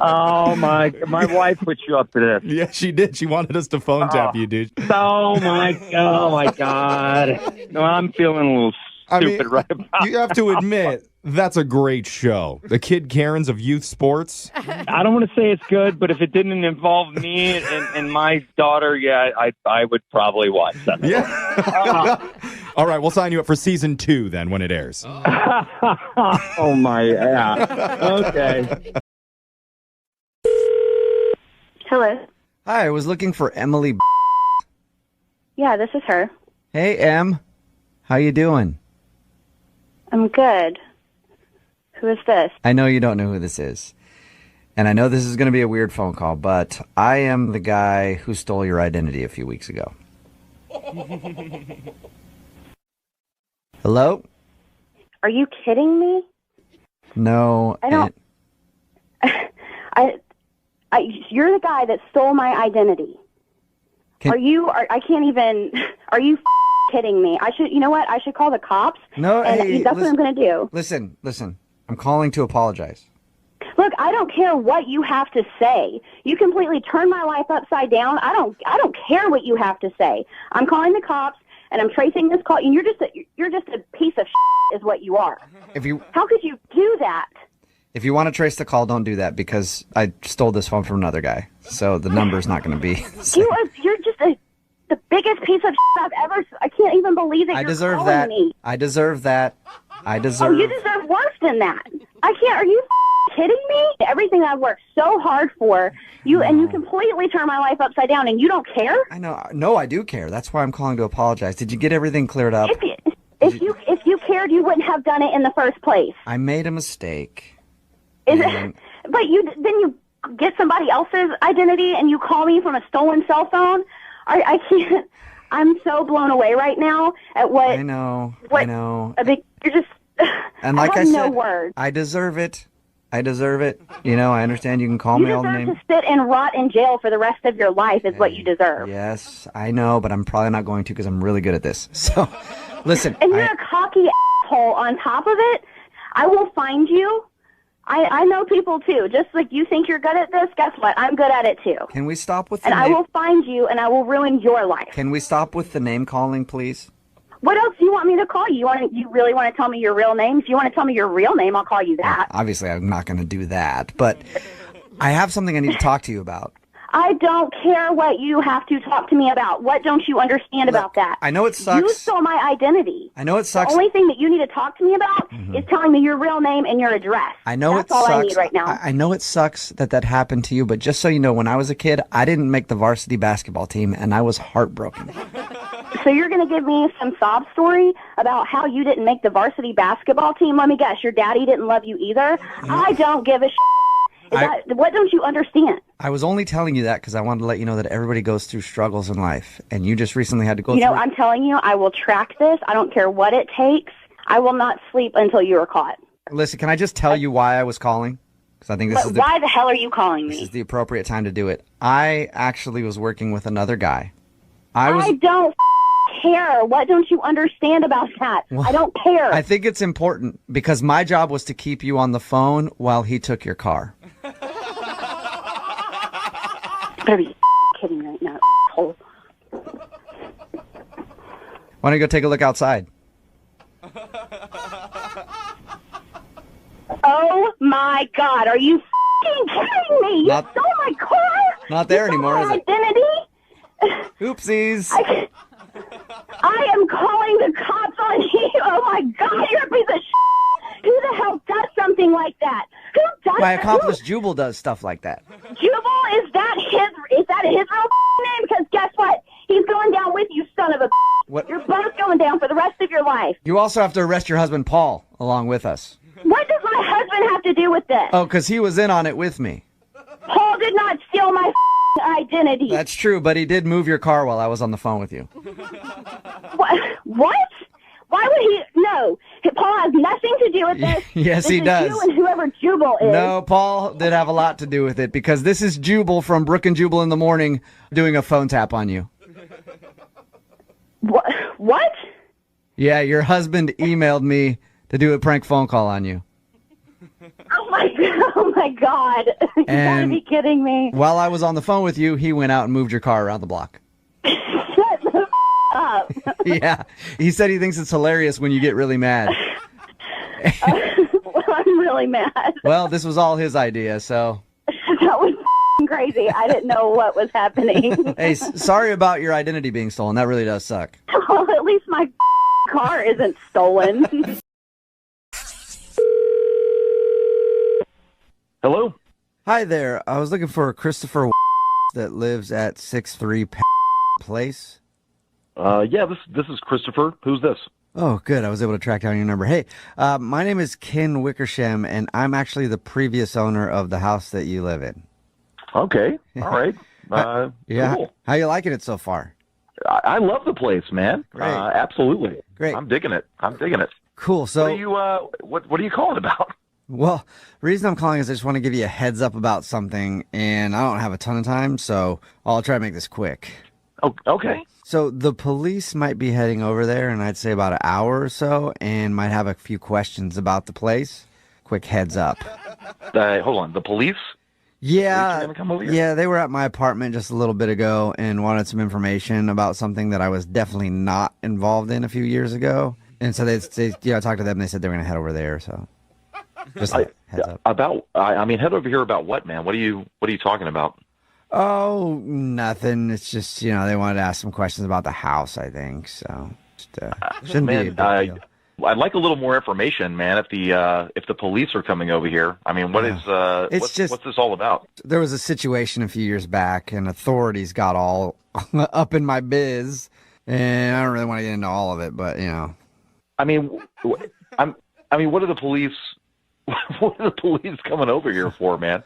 Oh, my wife put you up to this. Yeah, she did. She wanted us to phone tap you, dude. Oh, my God. No, I'm feeling a little stupid right about you have to admit, that's a great show. The Kid Karens of youth sports. I don't want to say it's good, but if it didn't involve me and my daughter, I would probably watch that. Yeah. All right, we'll sign you up for season 2 then when it airs. Oh, my, yeah. Okay. Hello. Hi, I was looking for Emily. Yeah, this is her. Hey, Em. How you doing? I'm good. Who is this? I know you don't know who this is. And I know this is going to be a weird phone call, but I am the guy who stole your identity a few weeks ago. Hello? Are you kidding me? No. I don't. You're the guy that stole my identity. I can't even. Are you kidding me? You know what? I should call the cops. No, and hey, that's what I'm going to do. Listen. I'm calling to apologize. Look, I don't care what you have to say. You completely turned my life upside down. I don't care what you have to say. I'm calling the cops and I'm tracing this call. And you're just a piece of shit, is what you are. How could you do that? If you want to trace the call, don't do that because I stole this phone from another guy. So the number's not going to be. You're just the biggest piece of shit I've ever. I can't even believe that you're calling me. I deserve that. Oh, you deserve worse than that. I can't. Are you kidding me? Everything I've worked so hard for, and you completely turn my life upside down, and you don't care? I know. No, I do care. That's why I'm calling to apologize. Did you get everything cleared up? If you cared, you wouldn't have done it in the first place. I made a mistake. But you get somebody else's identity and you call me from a stolen cell phone? I can't. I'm so blown away right now at what. I know. You're just. And like I have said, no words. I deserve it. I deserve it. You know, I understand you can call You me all the deserve names. to sit and rot in jail for the rest of your life is what you deserve. Yes, I know, but I'm probably not going to because I'm really good at this. So, listen. And you're a cocky asshole on top of it. I will find you. I know people too. Just like you think you're good at this, guess what? I'm good at it too. Can we stop with the And I will find you and I will ruin your life. Can we stop with the name calling, please? What else do you want me to call you? You really want to tell me your real name? If you want to tell me your real name, I'll call you that. Obviously, I'm not going to do that, but I have something I need to talk to you about. I don't care what you have to talk to me about. What don't you understand about that? I know it sucks. You stole my identity. I know it sucks. The only thing that you need to talk to me about is telling me your real name and your address. I know That's it all sucks. I need right now. I know it sucks that happened to you, but just so you know, when I was a kid, I didn't make the varsity basketball team, and I was heartbroken. So you're going to give me some sob story about how you didn't make the varsity basketball team? Let me guess, your daddy didn't love you either? I don't give a shit. What don't you understand? I was only telling you that because I wanted to let you know that everybody goes through struggles in life, and you just recently had to go You through. know, I'm telling you, I will track this. I don't care what it takes. I will not sleep until you are caught. Listen, can I just tell you why I was calling? Because I think this is Why the hell are you calling this me? is the appropriate time to do it. I actually was working with another guy. I don't care. What don't you understand about that? Well, I don't care. I think it's important because my job was to keep you on the phone while he took your car. Better be kidding right now, asshole. Why don't you go take a look outside? Oh my God! Are you kidding me? You Not- stole my car. Not there You stole anymore, my is it? identity. Oopsies. I am calling the cops on you. Oh my God! You're a piece of shit. Who the hell does something like that? Who does My that? accomplice Jubal does stuff like that. Jubal, is that his real name? Because guess what? He's going down with you, son of a. What? You're both going down for the rest of your life. You also have to arrest your husband Paul along with us. What does my husband have to do with this? Oh, because he was in on it with me. Paul did not steal my identity. That's true, but he did move your car while I was on the phone with you. What? Why would he? No, Paul has nothing to do with this. Yes, This he is does. You and whoever Jubal is. No, Paul did have a lot to do with it because this is Jubal from Brook and Jubal in the Morning doing a phone tap on you. What? What? Yeah, your husband emailed me to do a prank phone call on you. Oh my God! Oh my God! You gotta And- be kidding me! While I was on the phone with you, he went out and moved your car around the block. Shut the up! Yeah, he said he thinks it's hilarious when you get really mad. Well, I'm really mad. Well, this was all his idea, so. That was crazy. I didn't know what was happening. Hey, sorry about your identity being stolen. That really does suck. Well, at least my car isn't stolen. Hello? Hi there. I was looking for Christopher that lives at 63 Place. Yeah, this is Christopher. Who's this? Oh, good. I was able to track down your number. Hey, my name is Ken Wickersham, and I'm actually the previous owner of the house that you live in. Okay. All right. Yeah. Cool. How you liking it so far? I love the place, man. Great. Absolutely. Great. I'm digging it. Cool. So, What are you what are you calling about? well, the reason I'm calling is I just want to give you a heads up about something, and I don't have a ton of time, so I'll try to make this quick. Oh, okay. So the police might be heading over there, and I'd say about an hour or so, and might have a few questions about the place. Quick heads up. Hold on. The police? Yeah, Gonna come over here? yeah, they were at my apartment just a little bit ago and wanted some information about something that I was definitely not involved in a few years ago. And so they I talked to them, and they said they were going to head over there. So just a heads up. I mean, head over here about what, man? What are you talking about? Oh, nothing. It's just, they wanted to ask some questions about the house, I think. So just, shouldn't be a big deal. I'd like a little more information, man. If the police are coming over here, I mean, what's this all about? There was a situation a few years back, and authorities got all up in my biz, and I don't really want to get into all of it, but I mean, what are the police? What are the police coming over here for, man?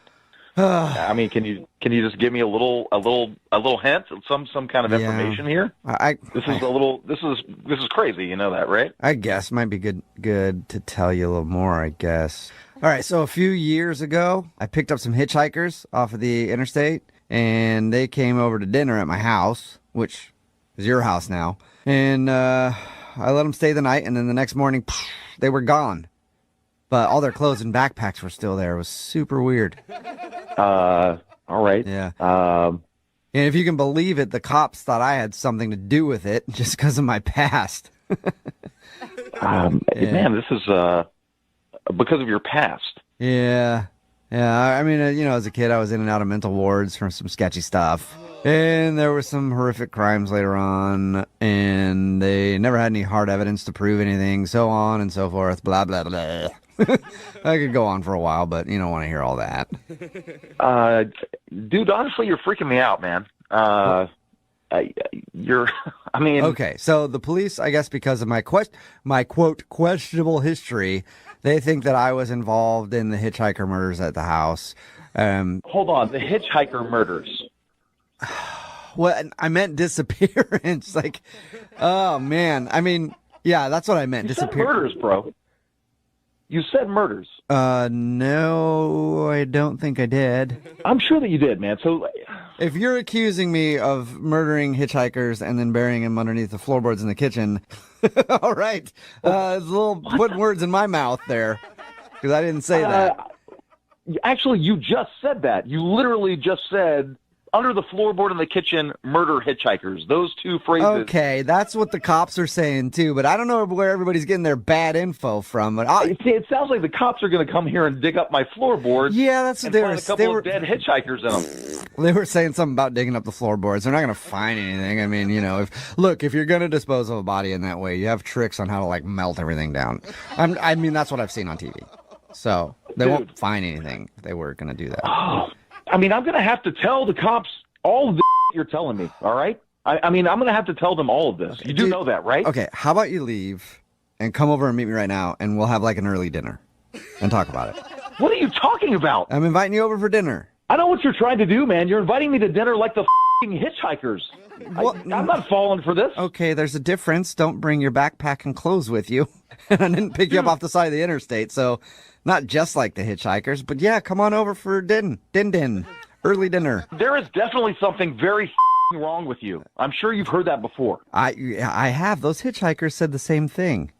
I mean, can you just give me a little hint, some kind of information here? This is crazy. You know that, right? I guess might be good to tell you a little more. I guess All right, so a few years ago, I picked up some hitchhikers off of the interstate, and they came over to dinner at my house, which is your house now. And I let them stay the night, and then the next morning, they were gone. But all their clothes and backpacks were still there. It was super weird. All right. Yeah. And if you can believe it, the cops thought I had something to do with it just because of my past. Man, this is because of your past. Yeah. Yeah. I mean, as a kid, I was in and out of mental wards from some sketchy stuff. And there were some horrific crimes later on, and they never had any hard evidence to prove anything, so on and so forth, blah, blah, blah. I could go on for a while, but you don't want to hear all that. Dude, honestly, you're freaking me out, man. Okay, so the police, I guess because of my quote, questionable history, they think that I was involved in the hitchhiker murders at the house. Hold on, the hitchhiker murders. Well, I meant disappearance. Like, oh, man. I mean, yeah, that's what I meant. You said murders, bro. You said murders. No, I don't think I did. I'm sure that you did, man. So, if you're accusing me of murdering hitchhikers and then burying them underneath the floorboards in the kitchen, all right. It's a little putting words in my mouth there because I didn't say that. Actually, you just said that. You literally just said under the floorboard in the kitchen, murder hitchhikers. Those two phrases. Okay, that's what the cops are saying too, but I don't know where everybody's getting their bad info from. But it sounds like the cops are going to come here and dig up my floorboards. Yeah, that's what they were. Find a couple of dead hitchhikers in them. They were saying something about digging up the floorboards. They're not going to find anything. I mean, if you're going to dispose of a body in that way, you have tricks on how to like melt everything down. I mean, that's what I've seen on TV. So they won't find anything if they were going to do that. Oh. I mean, I'm going to have to tell the cops all of the you're telling me, all right? I mean, I'm going to have to tell them all of this. You do know that, right? Okay, how about you leave and come over and meet me right now, and we'll have like an early dinner and talk about it. What are you talking about? I'm inviting you over for dinner. I know what you're trying to do, man. You're inviting me to dinner like the hitchhikers. I'm not falling for this. Okay, there's a difference. Don't bring your backpack and clothes with you. And I didn't pick you up off the side of the interstate, so not just like the hitchhikers, but yeah, come on over for din, early dinner. There is definitely something very wrong with you. I'm sure you've heard that before. I have. Those hitchhikers said the same thing.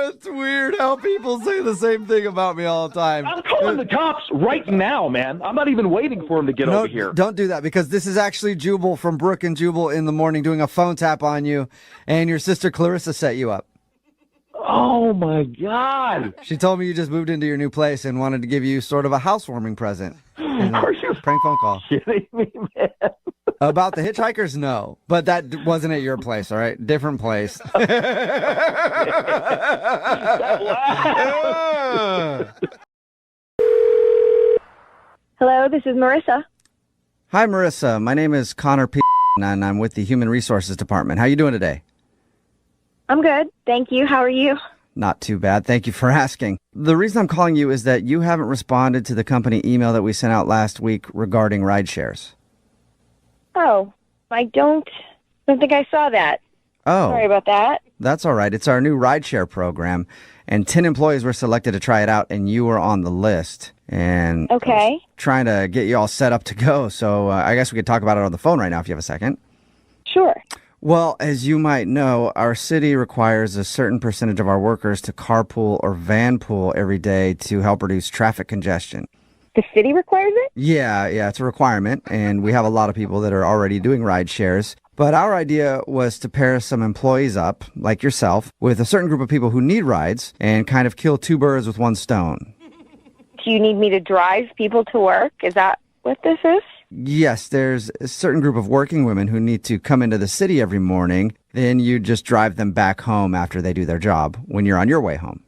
It's weird how people say the same thing about me all the time. I'm calling the cops right now, man. I'm not even waiting for them to get over here. Don't do that, because this is actually Jubal from Brooke and Jubal in the Morning doing a phone tap on you, and your sister Clarissa set you up. Oh, my God. She told me you just moved into your new place and wanted to give you sort of a housewarming present. Are you prank phone call? Kidding me, man? About the hitchhikers? No. But that wasn't at your place, all right? Different place. Hello, this is Marissa. Hi, Marissa. My name is Connor P. and I'm with the Human Resources Department. How you doing today? I'm good. Thank you. How are you? Not too bad. Thank you for asking. The reason I'm calling you is that you haven't responded to the company email that we sent out last week regarding ride shares. Oh, I don't think I saw that. Oh. Sorry about that. That's all right. It's our new rideshare program, and 10 employees were selected to try it out, and you were on the list. And okay, trying to get you all set up to go, so I guess we could talk about it on the phone right now if you have a second. Sure. Well, as you might know, our city requires a certain percentage of our workers to carpool or vanpool every day to help reduce traffic congestion. The city requires it? Yeah, it's a requirement, and we have a lot of people that are already doing ride shares. But our idea was to pair some employees up, like yourself, with a certain group of people who need rides and kind of kill two birds with one stone. Do you need me to drive people to work? Is that what this is? Yes, there's a certain group of working women who need to come into the city every morning. Then you just drive them back home after they do their job when you're on your way home.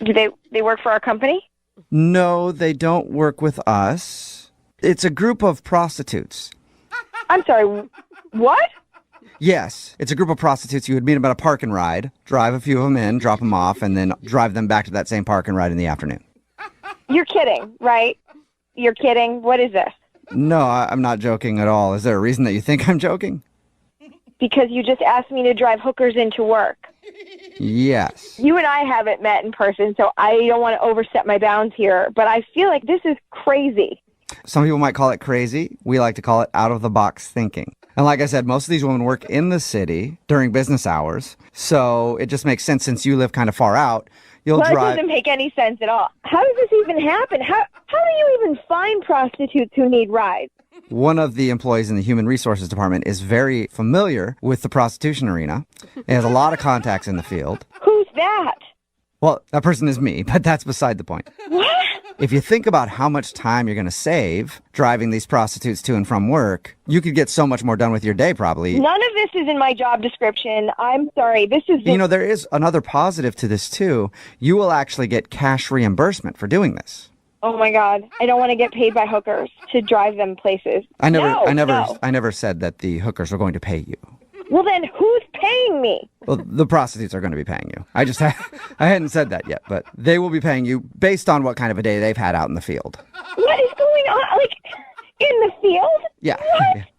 Do they work for our company? No, they don't work with us. It's a group of prostitutes. I'm sorry, what? Yes, it's a group of prostitutes. You would meet them at a park and ride, drive a few of them in, drop them off, and then drive them back to that same park and ride in the afternoon. You're kidding, right? You're kidding? What is this? No, I'm not joking at all. Is there a reason that you think I'm joking? Because you just asked me to drive hookers into work. Yes. You and I haven't met in person, so I don't want to overstep my bounds here, but I feel like this is crazy. Some people might call it crazy. We like to call it out-of-the-box thinking. And like I said, most of these women work in the city during business hours, so it just makes sense since you live kind of far out. You'll Well, drive. it doesn't make any sense at all. How does this even happen? How do you even find prostitutes who need rides? One of the employees in the Human Resources Department is very familiar with the prostitution arena. He has a lot of contacts in the field. Who's that? Well, that person is me, but that's beside the point. What? If you think about how much time you're going to save driving these prostitutes to and from work, you could get so much more done with your day probably. None of this is in my job description. I'm sorry. This is You know, there is another positive to this too. You will actually get cash reimbursement for doing this. Oh my God. I don't want to get paid by hookers to drive them places. I No. never said that the hookers were going to pay you. Well, then who's paying me? Well, the prostitutes are going to be paying you. I hadn't said that yet, but they will be paying you based on what kind of a day they've had out in the field. What is going on? Like, in the field? Yeah.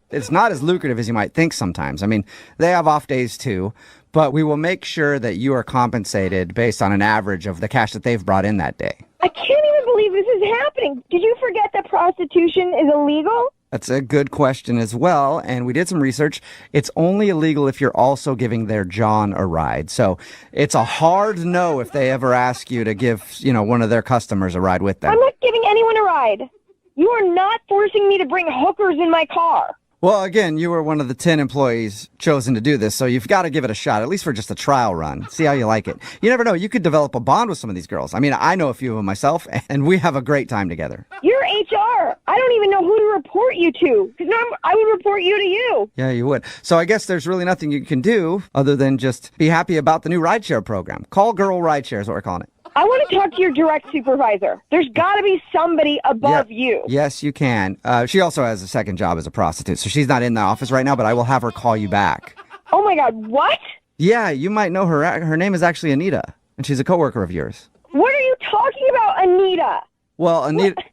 It's not as lucrative as you might think sometimes. I mean, they have off days too, but we will make sure that you are compensated based on an average of the cash that they've brought in that day. I can't even believe this is happening. Did you forget that prostitution is illegal? That's a good question as well, and we did some research. It's only illegal if you're also giving their John a ride. So it's a hard no if they ever ask you to give, one of their customers a ride with them. I'm not giving anyone a ride. You are not forcing me to bring hookers in my car. Well, again, you were one of the 10 employees chosen to do this, so you've got to give it a shot, at least for just a trial run. See how you like it. You never know. You could develop a bond with some of these girls. I mean, I know a few of them myself, and we have a great time together. You're HR. I don't even know who to report you to, because I would report you to you. Yeah, you would. So I guess there's really nothing you can do other than just be happy about the new rideshare program. Call Girl Rideshare is what we're calling it. I want to talk to your direct supervisor. There's got to be somebody above you. Yes, you can. She also has a second job as a prostitute, so she's not in the office right now, but I will have her call you back. Oh, my God. What? Yeah, you might know her. Her name is actually Anita, and she's a coworker of yours. What are you talking about, Anita? Well,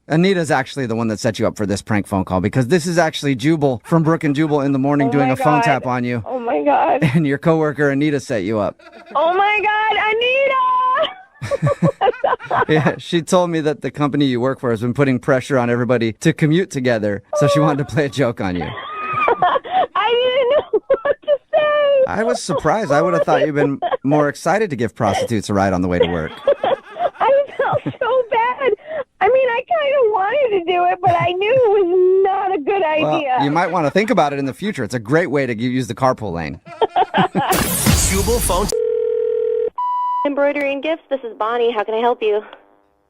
Anita's actually the one that set you up for this prank phone call, because this is actually Jubal from Brook and Jubal in the morning doing a phone tap on you. Oh, my God. And your coworker Anita set you up. Oh, my God, Anita! Yeah, she told me that the company you work for has been putting pressure on everybody to commute together, so she wanted to play a joke on you. I didn't know what to say. I was surprised. I would have thought you'd been more excited to give prostitutes a ride on the way to work. I felt so bad. I mean, I kind of wanted to do it, but I knew it was not a good idea. Well, you might want to think about it in the future. It's a great way to use the carpool lane. Jubal phone. Embroidery and gifts. This is Bonnie. How can I help you?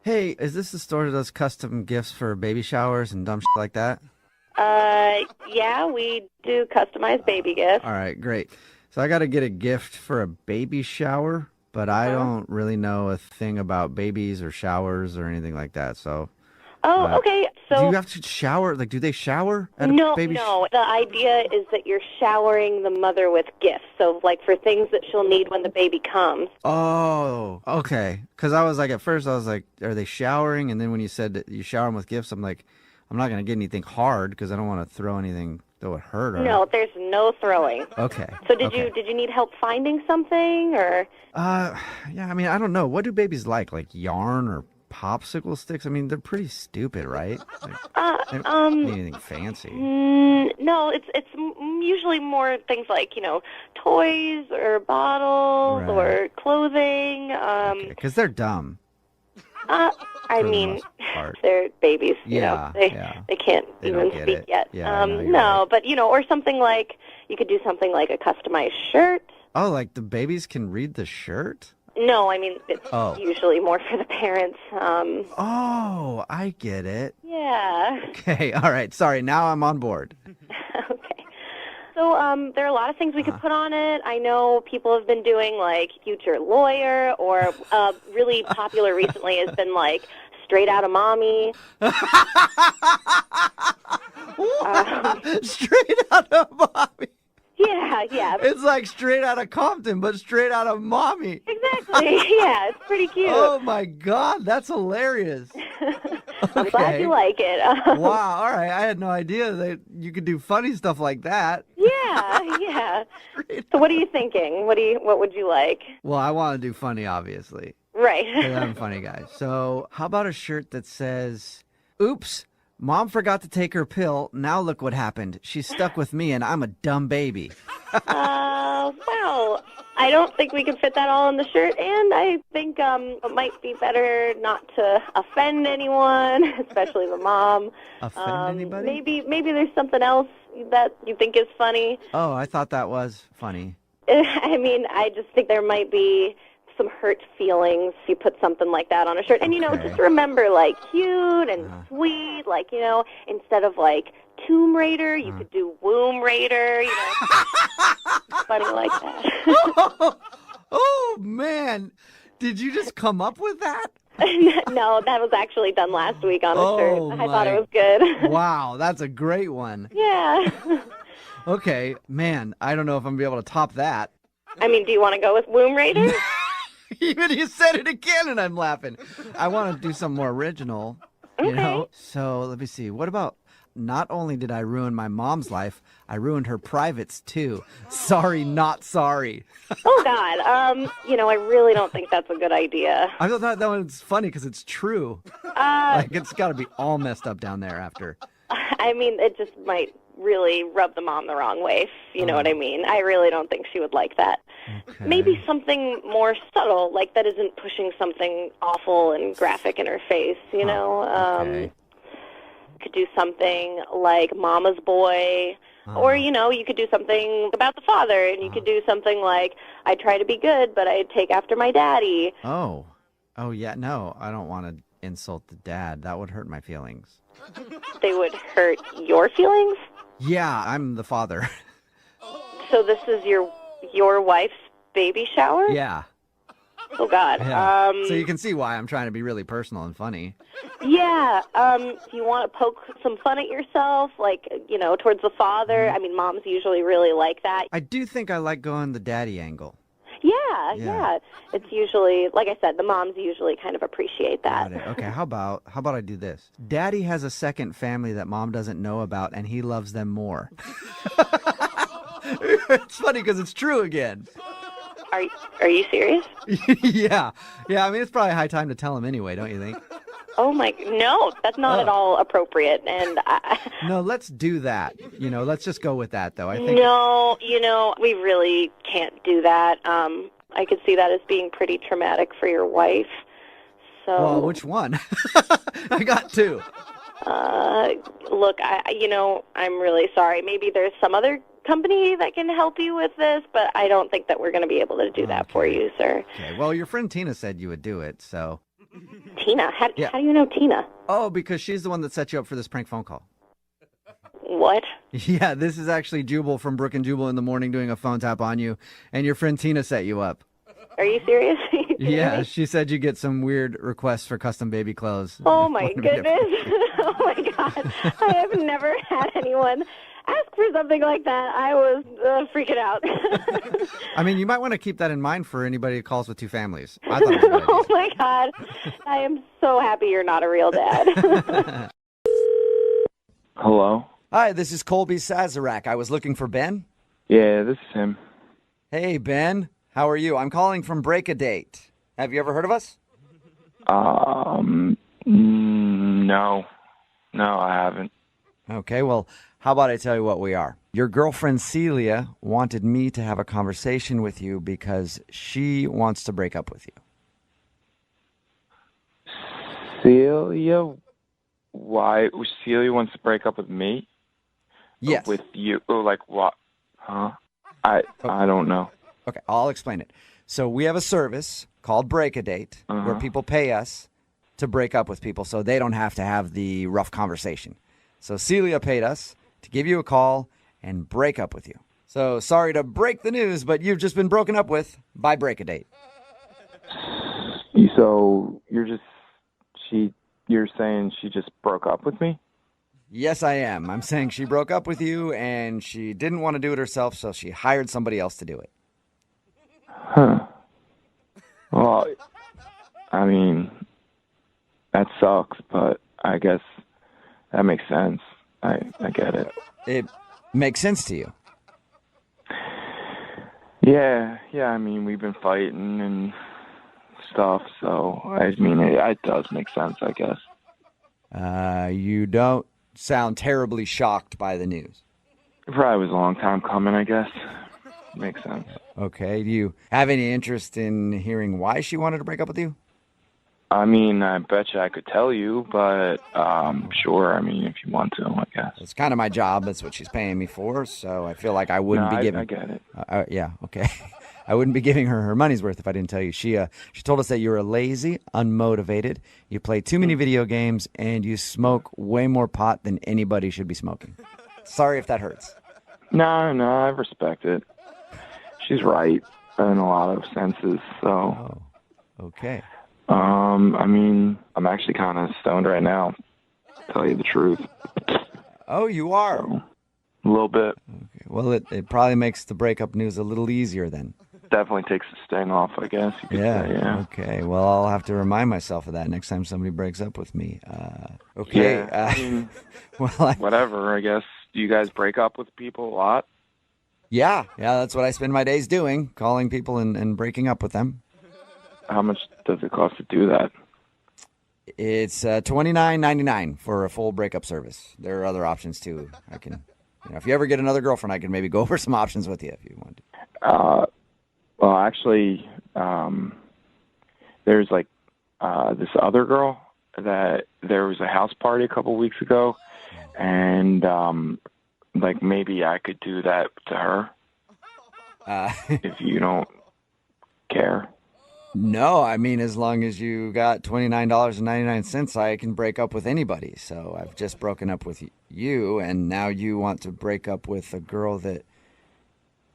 Hey, is this the store that does custom gifts for baby showers and dumb shit like that? Yeah, we do customized baby gifts. All right, great. So I got to get a gift for a baby shower, but I don't really know a thing about babies or showers or anything like that. So. Oh, okay. So do you have to shower? Like, do they shower at a no, baby? No. The idea is that you're showering the mother with gifts. So, like, for things that she'll need when the baby comes. Oh, okay. Because I was like, at first, I was like, are they showering? And then when you said that you shower them with gifts, I'm like, I'm not going to get anything hard because I don't want to throw anything that would hurt her. No, there's no throwing. Okay. So did you need help finding something or? Yeah. I mean, I don't know. What do babies like? Like yarn or popsicle sticks? I mean, they're pretty stupid, right? Like, they don't need anything fancy. No, it's usually more things like, toys or bottles or clothing. Because they're dumb. I mean, they're babies. Yeah, they can't even speak yet. Yeah, no, but or something like you could do something like a customized shirt. Oh, like the babies can read the shirt? No, I mean it's usually more for the parents. Oh, I get it. Yeah. Okay, all right. Sorry, now I'm on board. Okay. So there are a lot of things we could put on it. I know people have been doing like future lawyer, or really popular recently has been like straight out of mommy. Straight out of mommy. Yeah. It's like straight out of Compton, but straight out of mommy. Exactly. Yeah, it's pretty cute. Oh my God, that's hilarious. I'm glad you like it. Wow, all right. I had no idea that you could do funny stuff like that. Yeah. So what are you thinking? What would you like? Well, I want to do funny, obviously. Right. 'Cause I'm a funny guy. So how about a shirt that says, "Oops, Mom forgot to take her pill. Now look what happened. She's stuck with me and I'm a dumb baby." Well, I don't think we can fit that all in the shirt, and I think it might be better not to offend anyone, especially the mom. Offend anybody? Maybe there's something else that you think is funny. Oh, I thought that was funny. I mean, I just think there might be some hurt feelings if you put something like that on a shirt. And, just remember, like, cute and sweet, like, instead of, like, Tomb Raider, you could do Womb Raider, funny like that. Oh, man. Did you just come up with that? No, that was actually done last week on a shirt. I thought it was good. Wow, that's a great one. Yeah. Okay, man, I don't know if I'm going to be able to top that. I mean, do you want to go with Womb Raider? Even you said it again and I'm laughing. I want to do something more original, you know? So let me see. What about, not only did I ruin my mom's life, I ruined her privates too. Sorry, not sorry. Oh, God. I really don't think that's a good idea. I thought that one's funny because it's true. Like, it's got to be all messed up down there after. I mean, it just might really rub the mom the wrong way, if you know what I mean. I really don't think she would like that. Okay. Maybe something more subtle, like that isn't pushing something awful and graphic in her face, you know? Okay. Could do something like Mama's Boy, or, you could do something about the father, and you could do something like, I try to be good, but I take after my daddy. Oh, yeah, no, I don't want to insult the dad. That would hurt my feelings. They would hurt your feelings? Yeah, I'm the father. So this is your wife's baby shower? Yeah. Oh, God. Yeah. So you can see why I'm trying to be really personal and funny. Yeah. Do you want to poke some fun at yourself, like, towards the father? I mean, moms usually really like that. I do think I like going the daddy angle. Yeah. It's usually, like I said, the moms usually kind of appreciate that. Got it. Okay, how about I do this? Daddy has a second family that mom doesn't know about, and he loves them more. It's funny because it's true again. Are you serious? Yeah. I mean, it's probably high time to tell him anyway, don't you think? Oh no, that's not at all appropriate. And no, let's do that. Let's just go with that, though. I think. No, we really can't do that. I could see that as being pretty traumatic for your wife. So. Well, which one? I got two. Look, I'm really sorry. Maybe there's some other company that can help you with this, but I don't think that we're going to be able to do that for you, sir. Okay. Well, your friend Tina said you would do it, so. Tina? How do you know Tina? Oh, because she's the one that set you up for this prank phone call. What? Yeah, this is actually Jubal from Brook and Jubal in the Morning doing a phone tap on you, and your friend Tina set you up. Are you serious? Yeah, she said you get some weird requests for custom baby clothes. Oh, my goodness. Oh, my God. I have never had anyone ask for something like that. I was freaking out. I mean, you might want to keep that in mind for anybody who calls with two families. I thought it was a good idea. Oh, my God. I am so happy you're not a real dad. Hello? Hi, this is Colby Sazerac. I was looking for Ben. Yeah, this is him. Hey, Ben. How are you? I'm calling from Break a Date. Have you ever heard of us? No. No, I haven't. Okay, well, how about I tell you what we are? Your girlfriend Celia wanted me to have a conversation with you because she wants to break up with you. Celia? Why? Celia wants to break up with me? Yes. With you? Oh, like what? Huh? I don't know. Okay, I'll explain it. So we have a service called Break a Date where people pay us to break up with people so they don't have to have the rough conversation. So Celia paid us to give you a call and break up with you. So sorry to break the news, but you've just been broken up with by Break a Date. So you're saying she just broke up with me? Yes, I am. I'm saying she broke up with you and she didn't want to do it herself, so she hired somebody else to do it. Huh. Well, I mean, that sucks, but I guess that makes sense. I get it. It makes sense to you? Yeah. I mean, we've been fighting and stuff, so I mean, it does make sense, I guess. You don't sound terribly shocked by the news. It probably was a long time coming, I guess. Makes sense. Okay. Do you have any interest in hearing why she wanted to break up with you? I mean, I bet you I could tell you, but sure. I mean, if you want to, I guess. It's kind of my job. That's what she's paying me for, so I feel like I wouldn't be giving... I get it. Yeah, okay. I wouldn't be giving her money's worth if I didn't tell you. She told us that you were lazy, unmotivated, you play too many video games, and you smoke way more pot than anybody should be smoking. Sorry if that hurts. No, I respect it. She's right in a lot of senses, so... Oh, okay. I mean, I'm actually kind of stoned right now, to tell you the truth. Oh, you are? So, a little bit. Okay. Well, it probably makes the breakup news a little easier then. Definitely takes the sting off, I guess you could say, yeah. Okay. Well, I'll have to remind myself of that next time somebody breaks up with me. Okay. Yeah, I mean, whatever, I guess. Do you guys break up with people a lot? Yeah, that's what I spend my days doing, calling people and breaking up with them. How much does it cost to do that? It's $29.99 for a full breakup service. There are other options too. I can, if you ever get another girlfriend, I can maybe go over some options with you if you want to. Well, actually, there's like this other girl that there was a house party a couple weeks ago, and like maybe I could do that to her if you don't care. No, I mean, as long as you got $29.99, I can break up with anybody. So I've just broken up with you, and now you want to break up with a girl that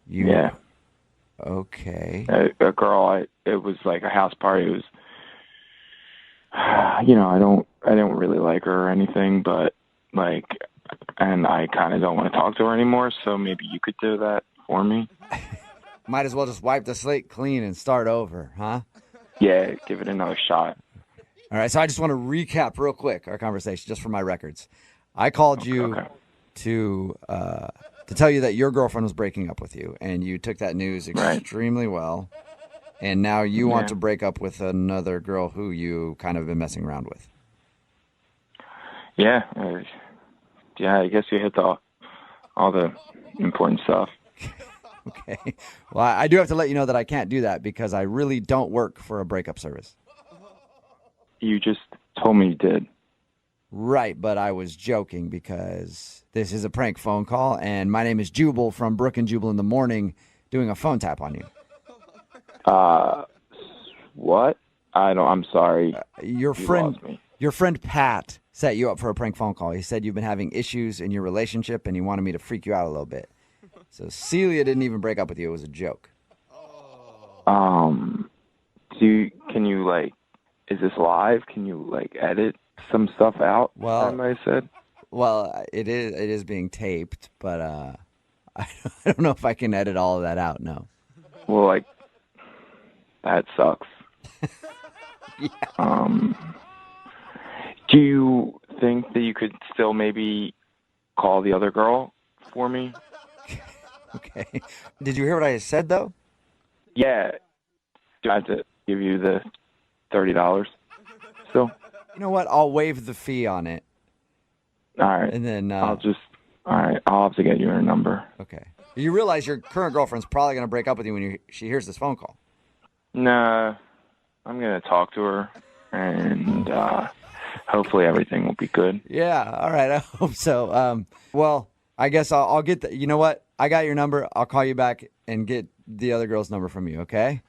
you... Yeah. Okay. A girl, it was like a house party. It was, I don't really like her or anything, but like, and I kind of don't want to talk to her anymore, so maybe you could do that for me. Might as well just wipe the slate clean and start over, huh? Yeah, give it another shot. All right, so I just want to recap real quick our conversation, just for my records. I called you to tell you that your girlfriend was breaking up with you, and you took that news extremely well, and now you want to break up with another girl who you kind of been messing around with. Yeah, I guess you hit all the important stuff. Okay. Well, I do have to let you know that I can't do that because I really don't work for a breakup service. You just told me you did. Right, but I was joking because this is a prank phone call, and my name is Jubal from Brook and Jubal in the Morning doing a phone tap on you. What? I'm sorry. Your friend Pat set you up for a prank phone call. He said you've been having issues in your relationship, and he wanted me to freak you out a little bit. So Celia didn't even break up with you. It was a joke. Can you like, is this live? Can you like edit some stuff out? Well, I said. Well, it is being taped, but I don't know if I can edit all of that out. No. Well, like, that sucks. Yeah. Do you think that you could still maybe call the other girl for me? Okay. Did you hear what I said, though? Yeah. Do I have to give you the $30 still? You know what? I'll waive the fee on it. All right. And then... all right. I'll have to get you her number. Okay. You realize your current girlfriend's probably going to break up with you when she hears this phone call. Nah. I'm going to talk to her, and hopefully everything will be good. Yeah. All right. I hope so. Well, I guess I'll get the... You know what? I got your number. I'll call you back and get the other girl's number from you, okay?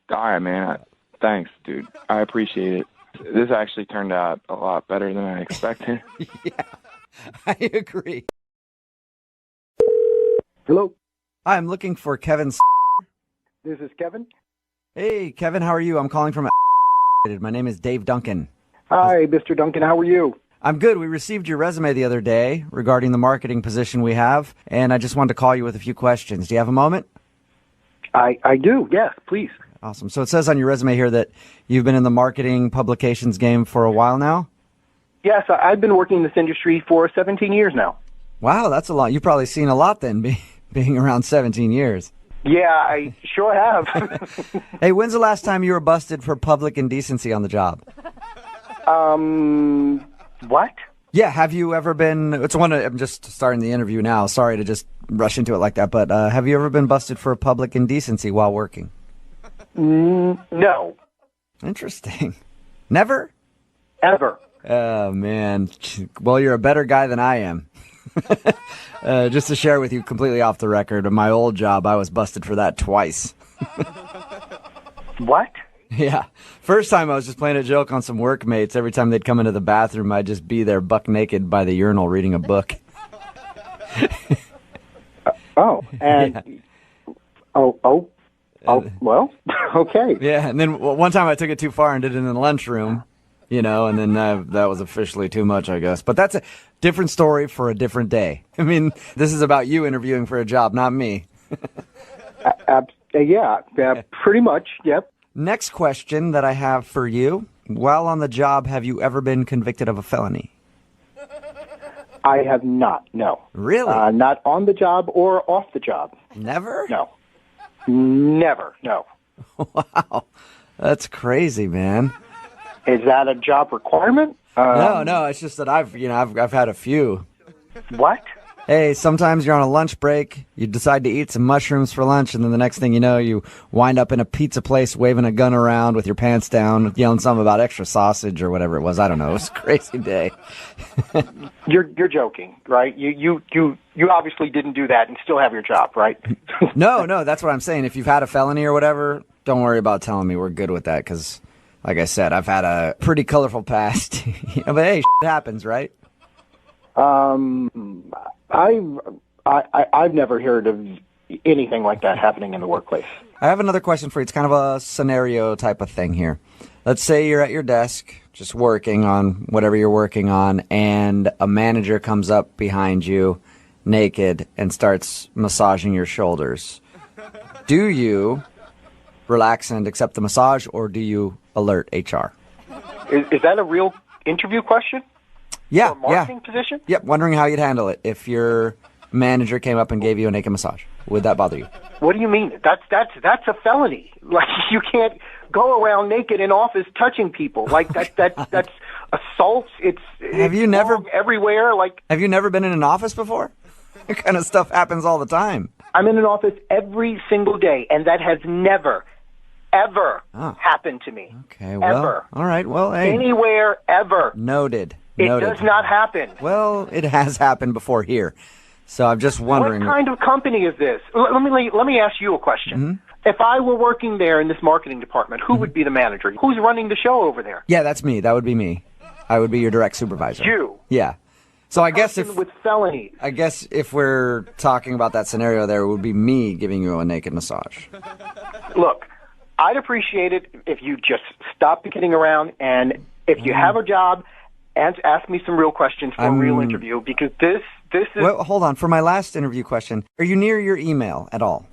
All right, man. Thanks, dude. I appreciate it. This actually turned out a lot better than I expected. Yeah, I agree. Hello? Hi, I'm looking for Kevin. This is Kevin. Hey, Kevin, how are you? I'm calling from... My name is Dave Duncan. Hi, Mr. Duncan. How are you? I'm good. We received your resume the other day regarding the marketing position we have, and I just wanted to call you with a few questions. Do you have a moment? I do, yes, please. Awesome. So it says on your resume here that you've been in the marketing publications game for a while now? Yes, I've been working in this industry for 17 years now. Wow, that's a lot. You've probably seen a lot then, being around 17 years. Yeah, I sure have. Hey, when's the last time you were busted for public indecency on the job? What? Yeah, have you ever been... I'm just starting the interview now. Sorry to just rush into it like that, but have you ever been busted for public indecency while working? No. Interesting. Never? Ever. Oh, man. Well, you're a better guy than I am. Just to share with you completely off the record, at my old job, I was busted for that twice. What? Yeah. First time I was just playing a joke on some workmates. Every time they'd come into the bathroom, I'd just be there buck naked by the urinal reading a book. And... Yeah. Well, okay. Yeah, and then one time I took it too far and did it in the lunchroom, and then that was officially too much, I guess. But that's a different story for a different day. I mean, this is about you interviewing for a job, not me. Yeah, pretty much, yep. Next question that I have for you. While on the job, have you ever been convicted of a felony? I have not, no. Really? Not on the job or off the job. Never? No. Never, no. Wow. That's crazy, man. Is that a job requirement? No, it's just that I've had a few. What? Hey, sometimes you're on a lunch break, you decide to eat some mushrooms for lunch, and then the next thing you know, you wind up in a pizza place waving a gun around with your pants down, yelling something about extra sausage or whatever it was. I don't know. It was a crazy day. You're joking, right? You obviously didn't do that and still have your job, right? No, that's what I'm saying. If you've had a felony or whatever, don't worry about telling me. We're good with that because, like I said, I've had a pretty colorful past. But hey, shit happens, right? I've never heard of anything like that happening in the workplace. I have another question for you. It's kind of a scenario type of thing here. Let's say you're at your desk just working on whatever you're working on, and a manager comes up behind you naked and starts massaging your shoulders. Do you relax and accept the massage, or do you alert HR? Is that a real interview question? Yeah, For a marketing position? Yep, wondering how you'd handle it if your manager came up and gave you a naked massage. Would that bother you? What do you mean? That's a felony. Like, you can't go around naked in office touching people. Like, that's assault. Have you never everywhere? Like, have you never been in an office before? That kind of stuff happens all the time. I'm in an office every single day, and that has never, ever happened to me. Okay, well, ever. All right, well, hey. Anywhere, ever. Noted. It does not happen. Well, it has happened before here. So I'm just wondering. What kind of company is this? Let me ask you a question. Mm-hmm. If I were working there in this marketing department, who would be the manager? Who's running the show over there? Yeah, that's me. That would be me. I would be your direct supervisor. You? Yeah. So I guess with felonies. I guess if we're talking about that scenario there, it would be me giving you a naked massage. Look, I'd appreciate it if you just stopped kidding around, and if you have a job, and ask me some real questions for a real interview, because this is... Well, hold on. For my last interview question, are you near your email at all?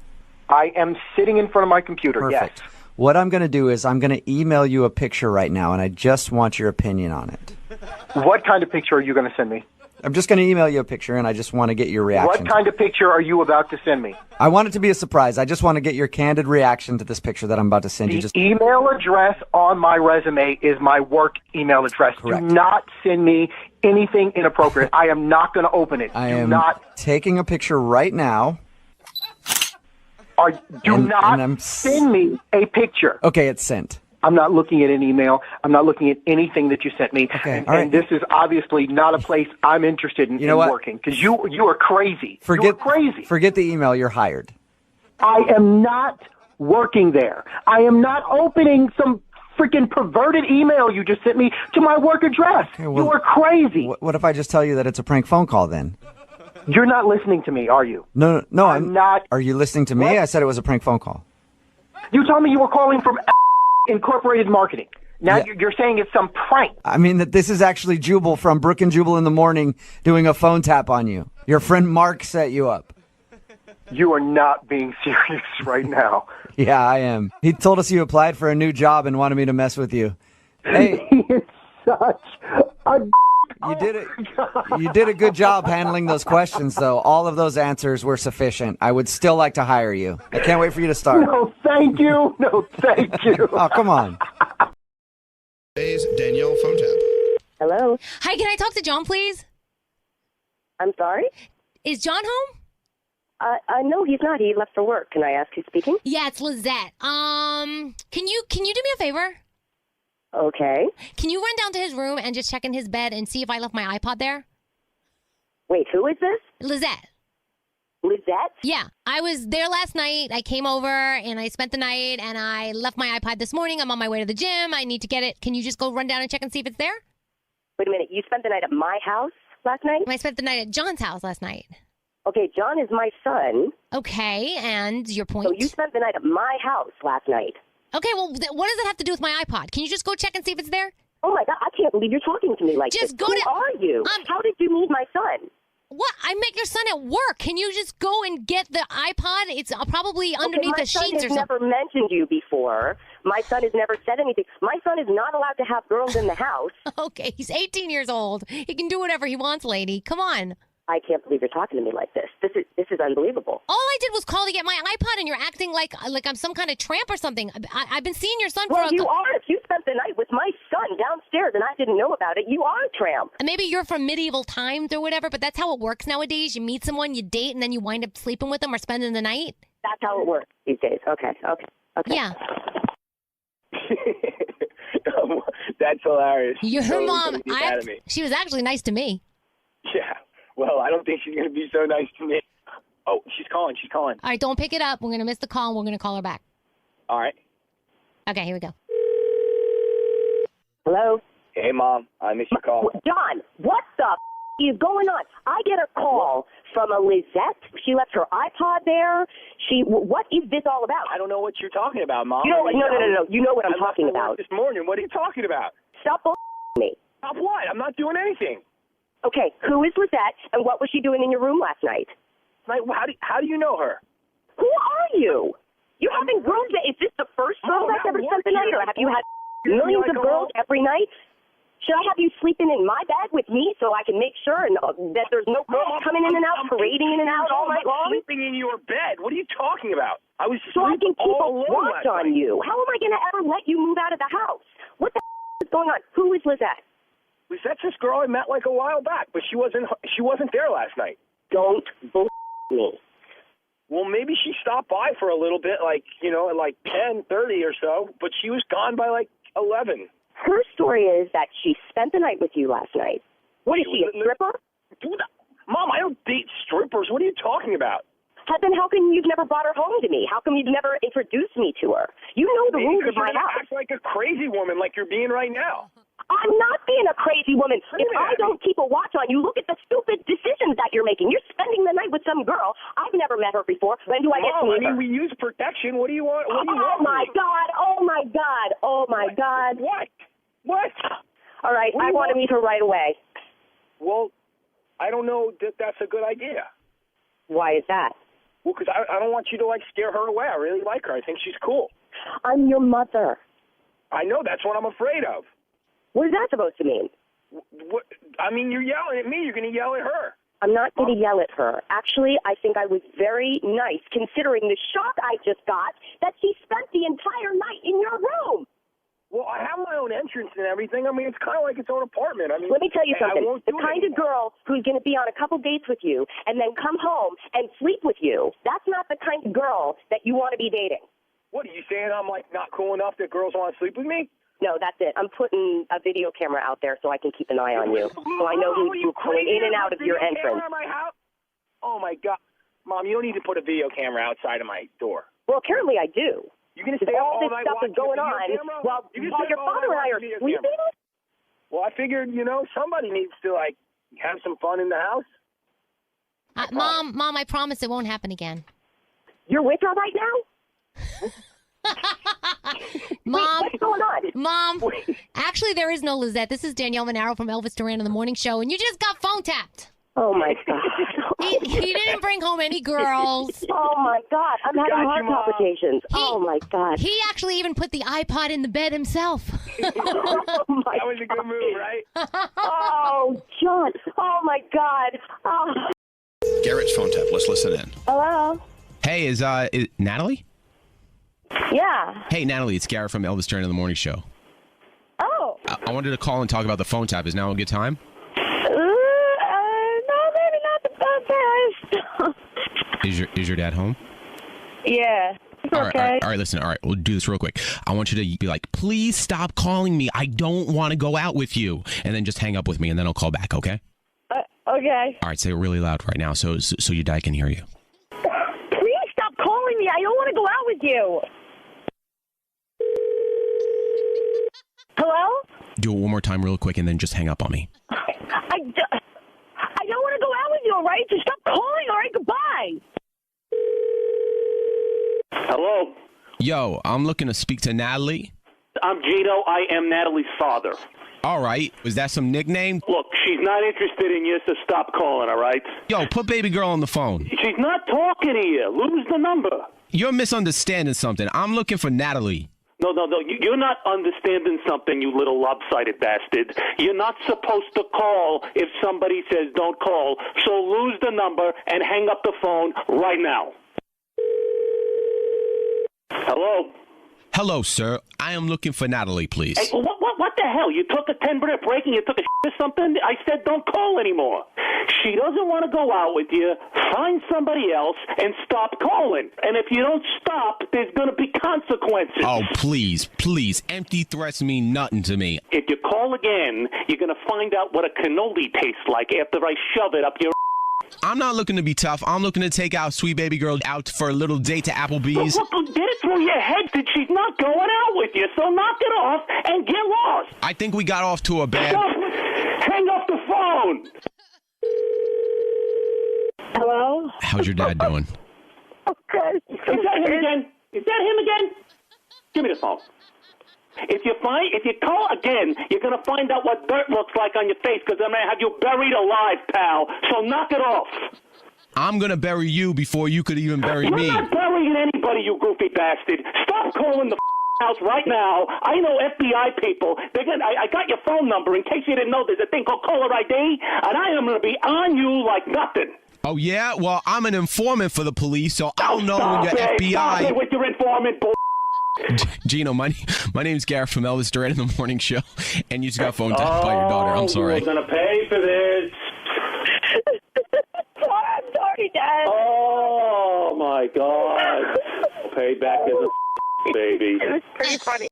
I am sitting in front of my computer, Perfect. Yes. What I'm going to do is I'm going to email you a picture right now, and I just want your opinion on it. What kind of picture are you going to send me? I'm just going to email you a picture, and I just want to get your reaction. What kind of picture are you about to send me? I want it to be a surprise. I just want to get your candid reaction to this picture that I'm about to send you. The email address on my resume is my work email address. Correct. Do not send me anything inappropriate. I am not going to open it. I am taking a picture right now. Do not send me a picture. Okay, it's sent. I'm not looking at an email. I'm not looking at anything that you sent me. Okay, and this is obviously not a place I'm interested in, what? working, because you are crazy. Forget you are crazy. Forget the email. You're hired. I am not working there. I am not opening some freaking perverted email you just sent me to my work address. Okay, well, you are crazy. What if I just tell you that it's a prank phone call then? You're not listening to me, are you? No, I'm not. Are you listening to me? What? I said it was a prank phone call. You told me you were calling from Incorporated Marketing. Now you're saying it's some prank. I mean, that this is actually Jubal from Brook and Jubal in the Morning doing a phone tap on you. Your friend Mark set you up. You are not being serious right now. Yeah, I am. He told us you applied for a new job and wanted me to mess with you. Hey. He is such a You did it. You did a good job handling those questions, though. All of those answers were sufficient. I would still like to hire you. I can't wait for you to start. No, thank you. No, thank you. Oh, come on. Today's Danielle phone tap. Hello. Hi, can I talk to John, please? I'm sorry? Is John home? No, he's not. He left for work. Can I ask who's speaking? Yeah, it's Lizette. Can you do me a favor? Okay. Can you run down to his room and just check in his bed and see if I left my iPod there? Wait, who is this? Lizette. Lizette? Yeah, I was there last night. I came over and I spent the night and I left my iPod this morning. I'm on my way to the gym. I need to get it. Can you just go run down and check and see if it's there? Wait a minute. You spent the night at my house last night? I spent the night at John's house last night. Okay, John is my son. Okay, and your point? So you spent the night at my house last night. Okay, well, what does it have to do with my iPod? Can you just go check and see if it's there? Oh, my God. I can't believe you're talking to me like just this. Who are you? How did you meet my son? What? I met your son at work. Can you just go and get the iPod? It's probably underneath the sheets or something. My son has never mentioned you before. My son has never said anything. My son is not allowed to have girls in the house. Okay, he's 18 years old. He can do whatever he wants, lady. Come on. I can't believe you're talking to me like this. This is unbelievable. All I did was call to get my iPod, and you're acting like I'm some kind of tramp or something. I've been seeing your son for you are. If you spent the night with my son downstairs and I didn't know about it, you are a tramp. And maybe you're from medieval times or whatever, but that's how it works nowadays. You meet someone, you date, and then you wind up sleeping with them or spending the night. That's how it works these days. Okay. Yeah. That's hilarious. Your mom, she was actually nice to me. Yeah. Well, I don't think she's going to be so nice to me. Oh, she's calling. All right, don't pick it up. We're going to miss the call, and we're going to call her back. All right. Okay, here we go. Hello? Hey, Mom. I missed your call. John, what the is going on? I get a call from a Lizette. She left her iPod there. What is this all about? I don't know what you're talking about, Mom. No. You know what I'm talking about. This morning. What are you talking about? Stop me. Stop what? I'm not doing anything. Okay, who is Lizette, and what was she doing in your room last night? Like, how do you know her? Who are you? You having girls? Is this the first girl that's ever spent the night, or have you had millions of girls every night? Should I have you sleeping in my bed with me so I can make sure that there's no girls coming in and out, parading in and out all night long? Sleeping in your bed? What are you talking about? I was so I can keep a watch on you. How am I going to ever let you move out of the house? What the is going on? Who is Lizette? Lizette's this girl I met like a while back, but she wasn't there last night. Don't bull me. Well, maybe she stopped by for a little bit, like, at like 10:30 or so, but she was gone by like 11. Her story is that she spent the night with you last night. What is she, a stripper? Dude, Mom, I don't date strippers. What are you talking about? Then how come you've never brought her home to me? How come you've never introduced me to her? You know the rules of my house. Act like a crazy woman like you're being right now. I'm not being a crazy woman. If I don't keep a watch on you, look at the stupid decisions that you're making. You're spending the night with some girl. I've never met her before. When do I get to meet her? We use protection. What do you want? Oh, my God. Oh, my God. Oh, my God. What? All right. I want to meet her right away. Well, I don't know that that's a good idea. Why is that? Well, because I don't want you to, scare her away. I really like her. I think she's cool. I'm your mother. I know. That's what I'm afraid of. What is that supposed to mean? What? I mean, you're yelling at me. You're going to yell at her. I'm not going to yell at her. Actually, I think I was very nice, considering the shock I just got that she spent the entire night in your room. Well, I have my own entrance and everything. I mean, it's kind of like its own apartment. I mean, let me tell you something. The kind of girl who's going to be on a couple dates with you and then come home and sleep with you, that's not the kind of girl that you want to be dating. What, are you saying I'm, not cool enough that girls want to sleep with me? No, that's it. I'm putting a video camera out there so I can keep an eye on you. So I know who's going in and out of your entrance. Oh, my God. Mom, you don't need to put a video camera outside of my door. Well, apparently I do. You're going to stay all all this night stuff is going on while your father and I are sleeping? Well, I figured, somebody needs to, have some fun in the house. Mom, I promise it won't happen again. You're with her right now? Mom, what's going on? Mom, actually there is no Lizette. This is Danielle Monaro from Elvis Duran in the Morning Show, and you just got phone tapped. Oh my God. He didn't bring home any girls. Oh my God. I'm having heart palpitations. Oh my God. He actually even put the iPod in the bed himself. That was a good move, right? Oh, John. Oh my God. Oh. Garrett's phone tap. Let's listen in. Hello? Hey, is Natalie? Yeah. Hey, Natalie, it's Garrett from Elvis Duran in the Morning Show. Oh. I wanted to call and talk about the phone tap. Is now a good time? No, maybe not the best. Is your dad home? Yeah. It's All right, okay. all right, listen. All right, we'll do this real quick. I want you to be like, please stop calling me. I don't want to go out with you. And then just hang up with me, and then I'll call back, okay? Okay. All right, say it really loud right now so your dad can hear you. Please stop calling me. I don't want to go out with you. Hello? Do it one more time real quick, and then just hang up on me. I don't want to go out with you, all right? Just stop calling, all right? Goodbye. Hello? Yo, I'm looking to speak to Natalie. I'm Gino. I am Natalie's father. All right. Was that some nickname? Look, she's not interested in you, so stop calling, all right? Yo, put baby girl on the phone. She's not talking to you. Lose the number. You're misunderstanding something. I'm looking for Natalie. No. You're not understanding something, you little lopsided bastard. You're not supposed to call if somebody says don't call. So lose the number and hang up the phone right now. Hello? Hello, sir. I am looking for Natalie, please. Hey, what the hell? You took a 10-minute break and you took a shit or something? I said don't call anymore. She doesn't want to go out with you. Find somebody else and stop calling. And if you don't stop, there's going to be consequences. Oh, please. Empty threats mean nothing to me. If you call again, you're going to find out what a cannoli tastes like after I shove it up your I'm not looking to be tough. I'm looking to take our sweet baby girl out for a little date to Applebee's. Look, get it through your head that she's not going out with you, so knock it off and get lost. I think we got off to a bad... Stop. Hang up the phone. Hello? How's your dad doing? Okay. Is that him again? Is that him again? Give me the phone. If you call again, you're going to find out what dirt looks like on your face because I'm going to have you buried alive, pal. So knock it off. I'm going to bury you before you could even bury me. You're not burying anybody, you goofy bastard. Stop calling the house right now. I know FBI people. I got your phone number in case you didn't know there's a thing called caller ID, and I am going to be on you like nothing. Oh, yeah? Well, I'm an informant for the police, so I'll know when you're FBI. Stop it with your informant bull. Gino, my name's Garrett from Elvis Duran in the Morning Show, and you just got phone tapped by your daughter. I'm sorry. You're going to pay for this. I'm sorry, Dad. Oh, my God. Pay back as a baby. It was pretty funny.